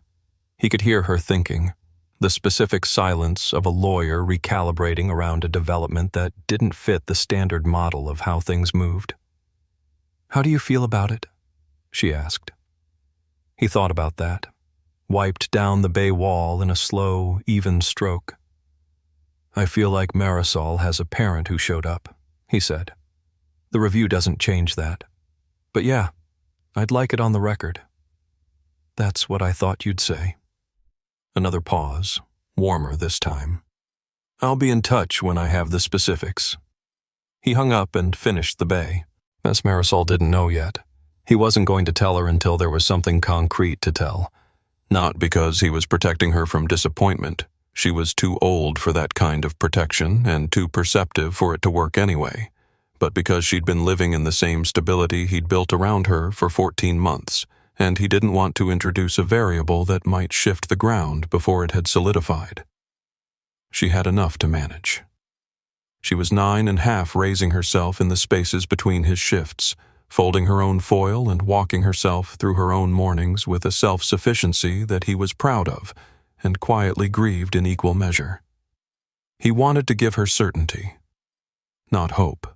He could hear her thinking, the specific silence of a lawyer recalibrating around a development that didn't fit the standard model of how things moved. How do you feel about it? She asked. He thought about that, wiped down the bay wall in a slow, even stroke. I feel like Marisol has a parent who showed up, he said. The review doesn't change that. But yeah, I'd like it on the record. That's what I thought you'd say. Another pause, warmer this time. I'll be in touch when I have the specifics. He hung up and finished the bay, as Marisol didn't know yet. He wasn't going to tell her until there was something concrete to tell. Not because he was protecting her from disappointment. She was too old for that kind of protection and too perceptive for it to work anyway. But because she'd been living in the same stability he'd built around her for 14 months, and he didn't want to introduce a variable that might shift the ground before it had solidified. She had enough to manage. She was 9.5 raising herself in the spaces between his shifts, folding her own foil and walking herself through her own mornings with a self-sufficiency that he was proud of and quietly grieved in equal measure. He wanted to give her certainty, not hope.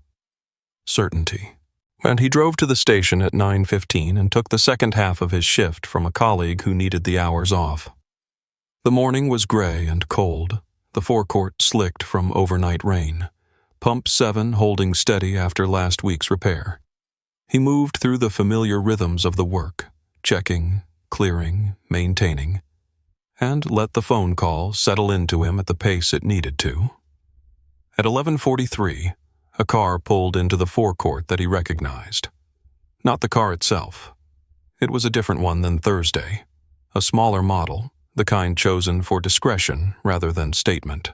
Certainty. And he drove to the station at 9:15 and took the second half of his shift from a colleague who needed the hours off. The morning was gray and cold, the forecourt slicked from overnight rain, Pump 7 holding steady after last week's repair. He moved through the familiar rhythms of the work, checking, clearing, maintaining, and let the phone call settle into him at the pace it needed to. At 11:43, a car pulled into the forecourt that he recognized. Not the car itself. It was a different one than Thursday, a smaller model, the kind chosen for discretion rather than statement.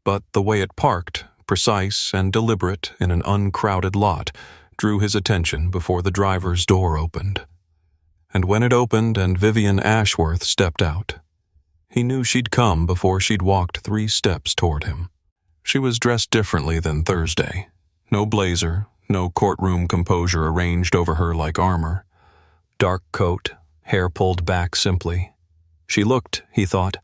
But the way it parked, precise and deliberate in an uncrowded lot, drew his attention before the driver's door opened. And when it opened and Vivian Ashworth stepped out, he knew she'd come before she'd walked 3 steps toward him. She was dressed differently than Thursday. No blazer, no courtroom composure arranged over her like armor. Dark coat, hair pulled back simply. She looked, he thought,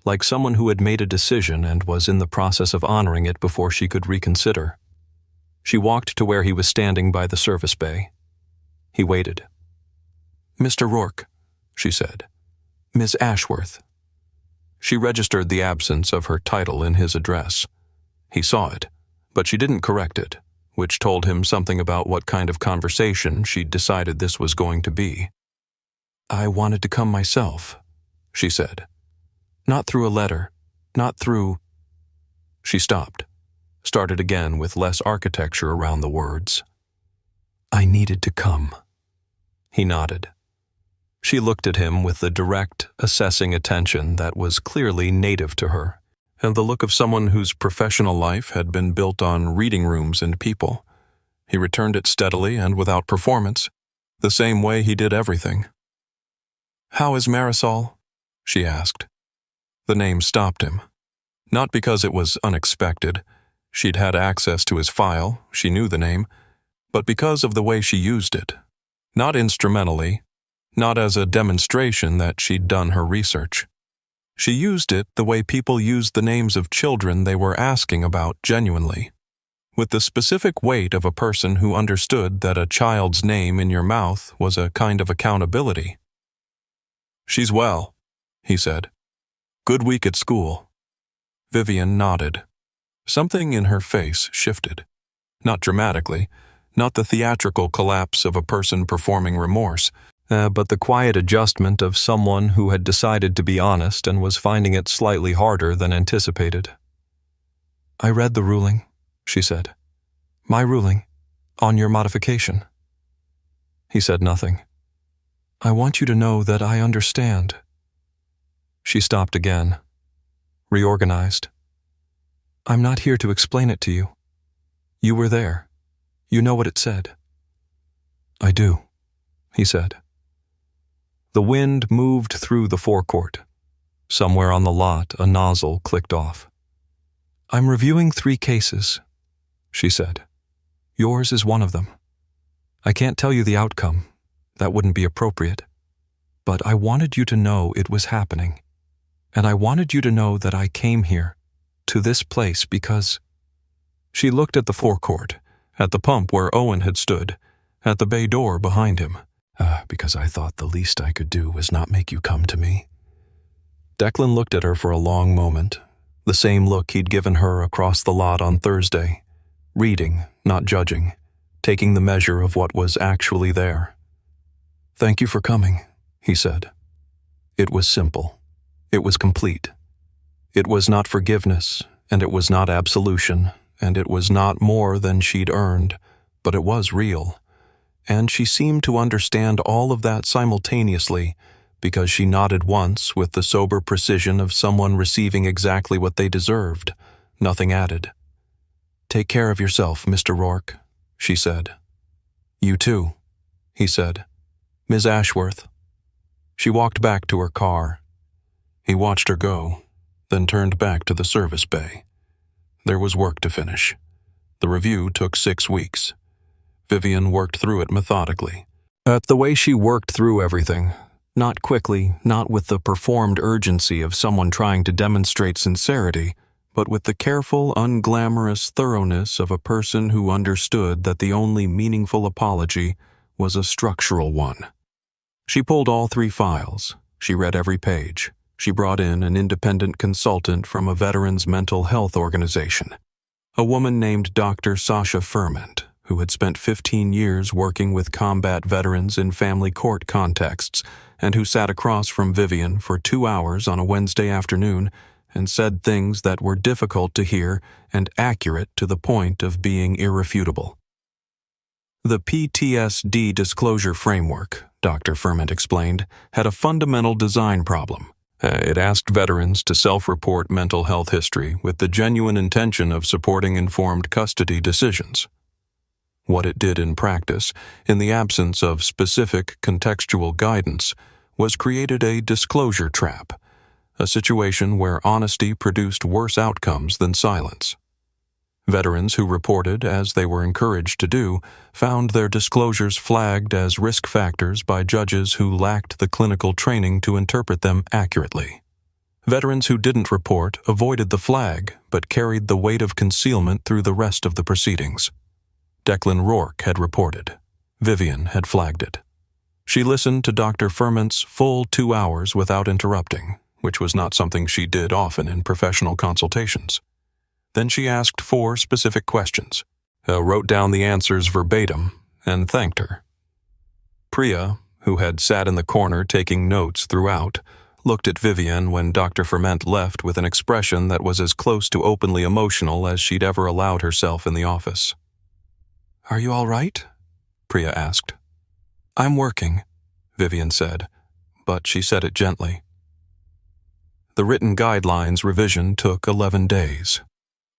like someone who had made a decision and was in the process of honoring it before she could reconsider. She walked to where he was standing by the service bay. He waited. "Mr. Rourke," she said. "Ms. Ashworth." She registered the absence of her title in his address. He saw it, but she didn't correct it, which told him something about what kind of conversation she'd decided this was going to be. "I wanted to come myself," she said. "Not through a letter, not through—" She stopped, started again with less architecture around the words. "I needed to come." He nodded. She looked at him with the direct, assessing attention that was clearly native to her, and the look of someone whose professional life had been built on reading rooms and people. He returned it steadily and without performance, the same way he did everything. "How is Marisol?" she asked. The name stopped him. Not because it was unexpected. She'd had access to his file, she knew the name, but because of the way she used it. Not instrumentally, not as a demonstration that she'd done her research. She used it the way people used the names of children they were asking about genuinely, with the specific weight of a person who understood that a child's name in your mouth was a kind of accountability. "She's well," he said. "Good week at school." Vivian nodded. Something in her face shifted. Not dramatically, not the theatrical collapse of a person performing remorse, but the quiet adjustment of someone who had decided to be honest and was finding it slightly harder than anticipated. "I read the ruling," she said. "My ruling, on your modification." He said nothing. "I want you to know that I understand." She stopped again, reorganized. "I'm not here to explain it to you. You were there. You know what it said." "I do," he said. The wind moved through the forecourt. Somewhere on the lot, a nozzle clicked off. "I'm reviewing 3 cases," she said. "Yours is one of them. I can't tell you the outcome. That wouldn't be appropriate. But I wanted you to know it was happening. And I wanted you to know that I came here, to this place, because—" She looked at the forecourt, at the pump where Owen had stood, at the bay door behind him. "Because I thought the least I could do was not make you come to me." Declan looked at her for a long moment, the same look he'd given her across the lot on Thursday, reading, not judging, taking the measure of what was actually there. "Thank you for coming," he said. It was simple. It was complete. It was not forgiveness, and it was not absolution, and it was not more than she'd earned, but it was real. And she seemed to understand all of that simultaneously, because she nodded once with the sober precision of someone receiving exactly what they deserved, nothing added. "Take care of yourself, Mr. Rourke," she said. "You too," he said. "Ms. Ashworth." She walked back to her car. He watched her go, then turned back to the service bay. There was work to finish. The review took 6 weeks. Vivian worked through it methodically. The way she worked through everything, not quickly, not with the performed urgency of someone trying to demonstrate sincerity, but with the careful, unglamorous thoroughness of a person who understood that the only meaningful apology was a structural one. She pulled all 3 files. She read every page. She brought in an independent consultant from a veterans' mental health organization, a woman named Dr. Sasha Ferment, who had spent 15 years working with combat veterans in family court contexts, and who sat across from Vivian for 2 hours on a Wednesday afternoon and said things that were difficult to hear and accurate to the point of being irrefutable. The PTSD disclosure framework, Dr. Ferment explained, had a fundamental design problem. It asked veterans to self-report mental health history with the genuine intention of supporting informed custody decisions. What it did in practice, in the absence of specific contextual guidance, was created a disclosure trap, a situation where honesty produced worse outcomes than silence. Veterans who reported, as they were encouraged to do, found their disclosures flagged as risk factors by judges who lacked the clinical training to interpret them accurately. Veterans who didn't report avoided the flag, but carried the weight of concealment through the rest of the proceedings. Declan Rourke had reported. Vivian had flagged it. She listened to Dr. Ferment's full 2 hours without interrupting, which was not something she did often in professional consultations. Then she asked 4 specific questions, wrote down the answers verbatim, and thanked her. Priya, who had sat in the corner taking notes throughout, looked at Vivian when Dr. Ferment left with an expression that was as close to openly emotional as she'd ever allowed herself in the office. "Are you all right?" Priya asked. "I'm working," Vivian said, but she said it gently. The written guidelines revision took 11 days.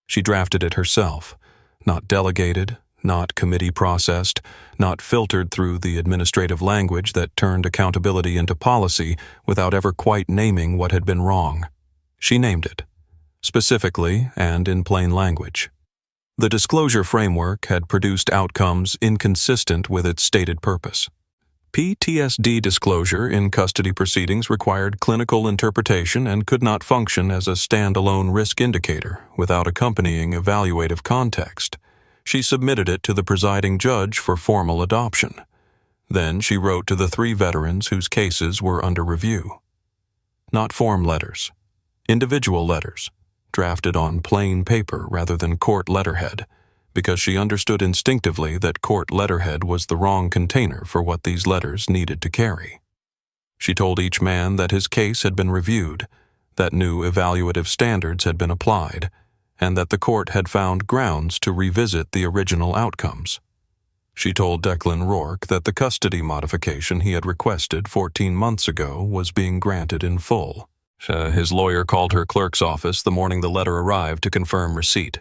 She drafted it herself, not delegated, not committee processed, not filtered through the administrative language that turned accountability into policy without ever quite naming what had been wrong. She named it, specifically and in plain language. The disclosure framework had produced outcomes inconsistent with its stated purpose. PTSD disclosure in custody proceedings required clinical interpretation and could not function as a standalone risk indicator without accompanying evaluative context. She submitted it to the presiding judge for formal adoption. Then she wrote to the 3 veterans whose cases were under review. Not form letters, individual letters, drafted on plain paper rather than court letterhead, because she understood instinctively that court letterhead was the wrong container for what these letters needed to carry. She told each man that his case had been reviewed, that new evaluative standards had been applied, and that the court had found grounds to revisit the original outcomes. She told Declan Rourke that the custody modification he had requested 14 months ago was being granted in full. His lawyer called her clerk's office the morning the letter arrived to confirm receipt.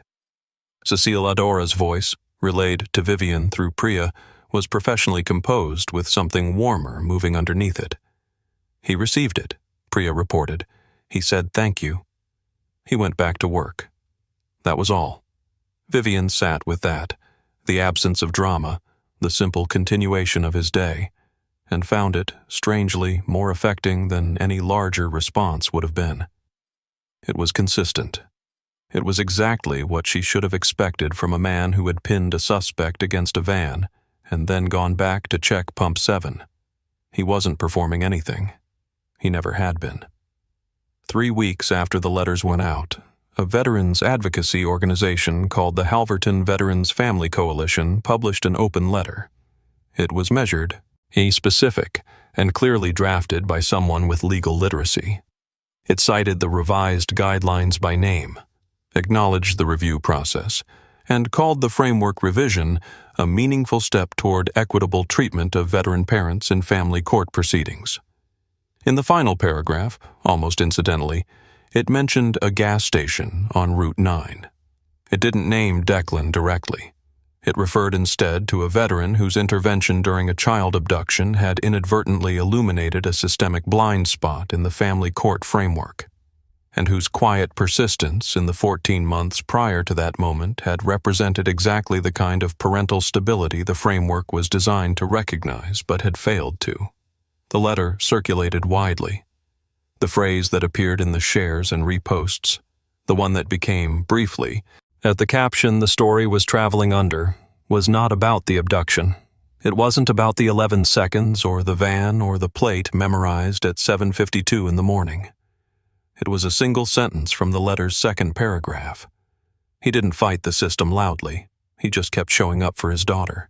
Cecile Adora's voice, relayed to Vivian through Priya, was professionally composed with something warmer moving underneath it. "He received it," Priya reported. "He said thank you." He went back to work. That was all. Vivian sat with that, the absence of drama, the simple continuation of his day, and found it, strangely, more affecting than any larger response would have been. It was consistent. It was exactly what she should have expected from a man who had pinned a suspect against a van and then gone back to check pump 7. He wasn't performing anything. He never had been. 3 weeks after the letters went out, a veterans advocacy organization called the Halverton Veterans Family Coalition published an open letter. It was measured, specific, and clearly drafted by someone with legal literacy. It cited the revised guidelines by name, acknowledged the review process, and called the framework revision a meaningful step toward equitable treatment of veteran parents in family court proceedings. In the final paragraph, almost incidentally, it mentioned a gas station on Route 9. It didn't name Declan directly. It referred instead to a veteran whose intervention during a child abduction had inadvertently illuminated a systemic blind spot in the family court framework, and whose quiet persistence in the 14 months prior to that moment had represented exactly the kind of parental stability the framework was designed to recognize but had failed to. The letter circulated widely. The phrase that appeared in the shares and reposts, the one that became, briefly, at the caption the story was traveling under, was not about the abduction. It wasn't about the 11 seconds or the van or the plate memorized at 7:52 in the morning. It was a single sentence from the letter's second paragraph. He didn't fight the system loudly. He just kept showing up for his daughter.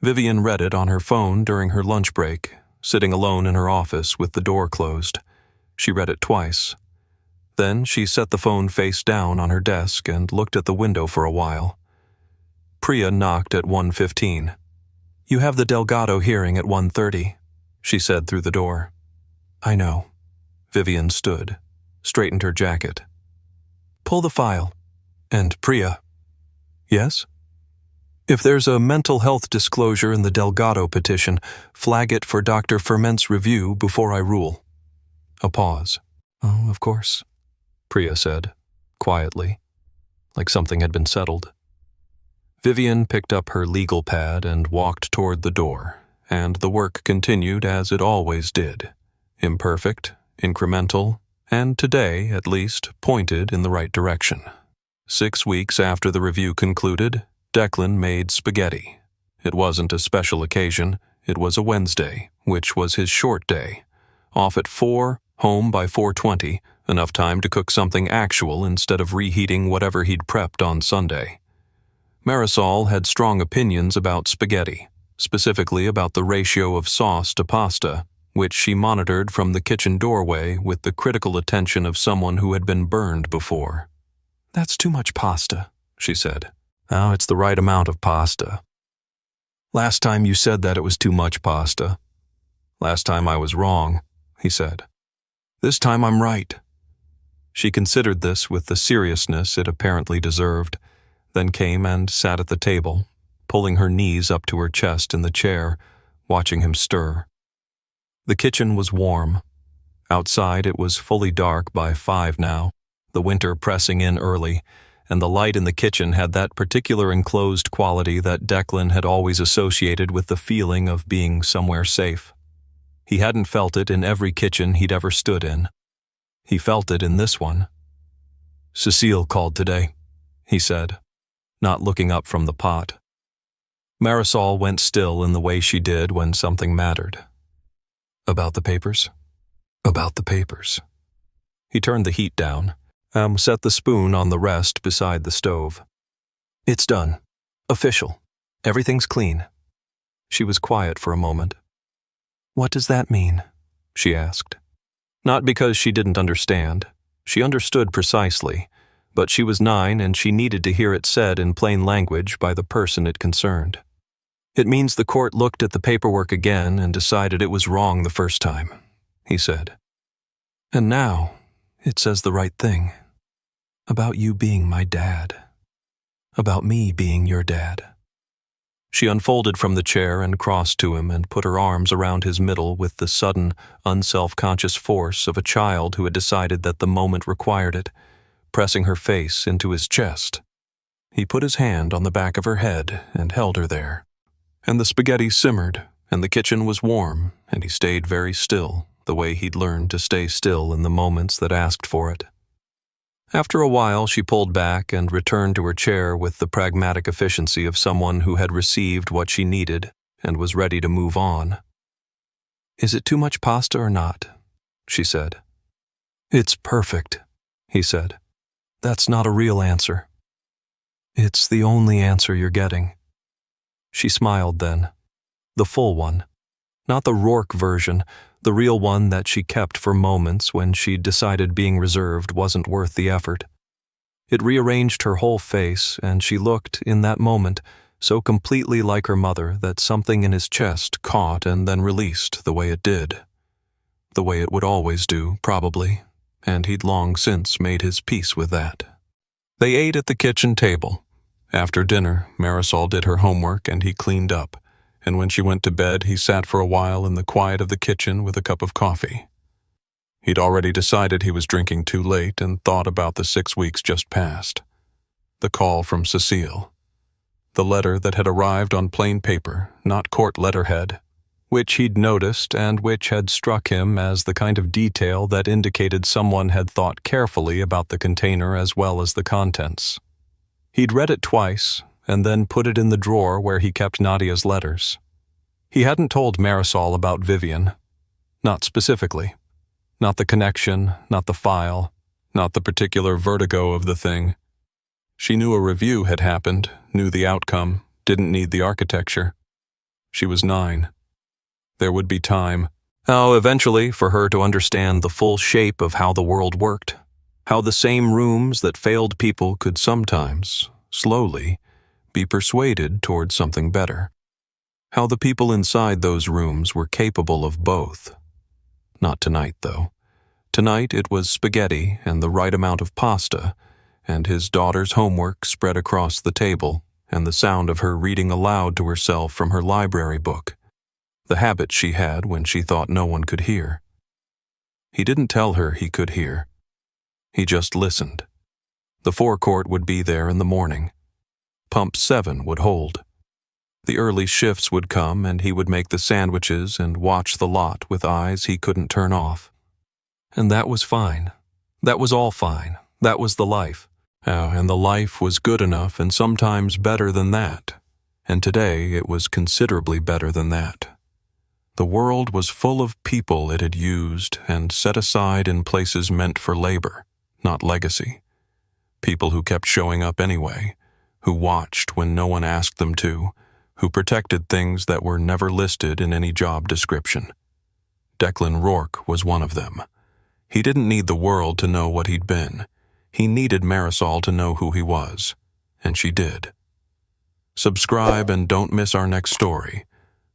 Vivian read it on her phone during her lunch break, sitting alone in her office with the door closed. She read it twice. Then she set the phone face down on her desk and looked at the window for a while. Priya knocked at 1:15. "You have the Delgado hearing at 1:30, she said through the door. "I know." Vivian stood, straightened her jacket. "Pull the file." And Priya. "Yes?" "If there's a mental health disclosure in the Delgado petition, flag it for Dr. Ferment's review before I rule." A pause. "Oh, of course," Priya said, quietly. like something had been settled. Vivian picked up her legal pad and walked toward the door, and the work continued as it always did, imperfect, incremental, and today, at least, pointed in the right direction. 6 weeks after the review concluded, Declan made spaghetti. It wasn't a special occasion, it was a Wednesday, which was his short day. Off at 4, home by 4:20, enough time to cook something actual instead of reheating whatever he'd prepped on Sunday. Marisol had strong opinions about spaghetti, specifically about the ratio of sauce to pasta, which she monitored from the kitchen doorway with the critical attention of someone who had been burned before. "That's too much pasta," she said. "Oh, it's the right amount of pasta. Last time you said that it was too much pasta. Last time I was wrong," he said. "This time I'm right." She considered this with the seriousness it apparently deserved, then came and sat at the table, pulling her knees up to her chest in the chair, watching him stir. The kitchen was warm. Outside it was fully dark by 5 now, the winter pressing in early, and the light in the kitchen had that particular enclosed quality that Declan had always associated with the feeling of being somewhere safe. He hadn't felt it in every kitchen he'd ever stood in. He felt it in this one. "Cecile called today," he said, not looking up from the pot. Marisol went still in the way she did when something mattered. "About the papers?" "About the papers." He turned the heat down, set the spoon on the rest beside the stove. "It's done. Official. Everything's clean." She was quiet for a moment. "What does that mean?" she asked. Not because she didn't understand. She understood precisely, but she was 9 and she needed to hear it said in plain language by the person it concerned. "It means the court looked at the paperwork again and decided it was wrong the first time," he said. "And now it says the right thing. About you being my dad. About me being your dad." She unfolded from the chair and crossed to him and put her arms around his middle with the sudden, unself-conscious force of a child who had decided that the moment required it, pressing her face into his chest. He put his hand on the back of her head and held her there. And the spaghetti simmered, and the kitchen was warm, and he stayed very still, the way he'd learned to stay still in the moments that asked for it. After a while, she pulled back and returned to her chair with the pragmatic efficiency of someone who had received what she needed and was ready to move on. "Is it too much pasta or not?" she said. "It's perfect," he said. "That's not a real answer." "It's the only answer you're getting." She smiled then. The full one. Not the Rourke version, the real one that she kept for moments when she'd decided being reserved wasn't worth the effort. It rearranged her whole face, and she looked, in that moment, so completely like her mother that something in his chest caught and then released the way it did. The way it would always do, probably, and he'd long since made his peace with that. They ate at the kitchen table. After dinner, Marisol did her homework and he cleaned up, and when she went to bed, he sat for a while in the quiet of the kitchen with a cup of coffee. He'd already decided he was drinking too late and thought about the 6 weeks just past. The call from Cecile. The letter that had arrived on plain paper, not court letterhead, which he'd noticed and which had struck him as the kind of detail that indicated someone had thought carefully about the container as well as the contents. He'd read it twice, and then put it in the drawer where he kept Nadia's letters. He hadn't told Marisol about Vivian. Not specifically. Not the connection, not the file, not the particular vertigo of the thing. She knew a review had happened, knew the outcome, didn't need the architecture. She was 9. There would be time. Eventually, for her to understand the full shape of how the world worked. How the same rooms that failed people could sometimes, slowly, be persuaded toward something better. How the people inside those rooms were capable of both. Not tonight, though. Tonight it was spaghetti and the right amount of pasta, and his daughter's homework spread across the table, and the sound of her reading aloud to herself from her library book, the habit she had when she thought no one could hear. He didn't tell her he could hear. He just listened. The forecourt would be there in the morning. Pump 7 would hold. The early shifts would come and he would make the sandwiches and watch the lot with eyes he couldn't turn off. And that was fine. That was all fine. That was the life. And the life was good enough and sometimes better than that. And today it was considerably better than that. The world was full of people it had used and set aside in places meant for labor, not legacy. People who kept showing up anyway, who watched when no one asked them to, who protected things that were never listed in any job description. Declan Rourke was one of them. He didn't need the world to know what he'd been. He needed Marisol to know who he was, and she did. Subscribe and don't miss our next story.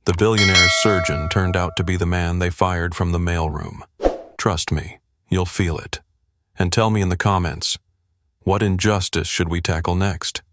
The billionaire's surgeon turned out to be the man they fired from the mailroom. Trust me, you'll feel it. And tell me in the comments, what injustice should we tackle next?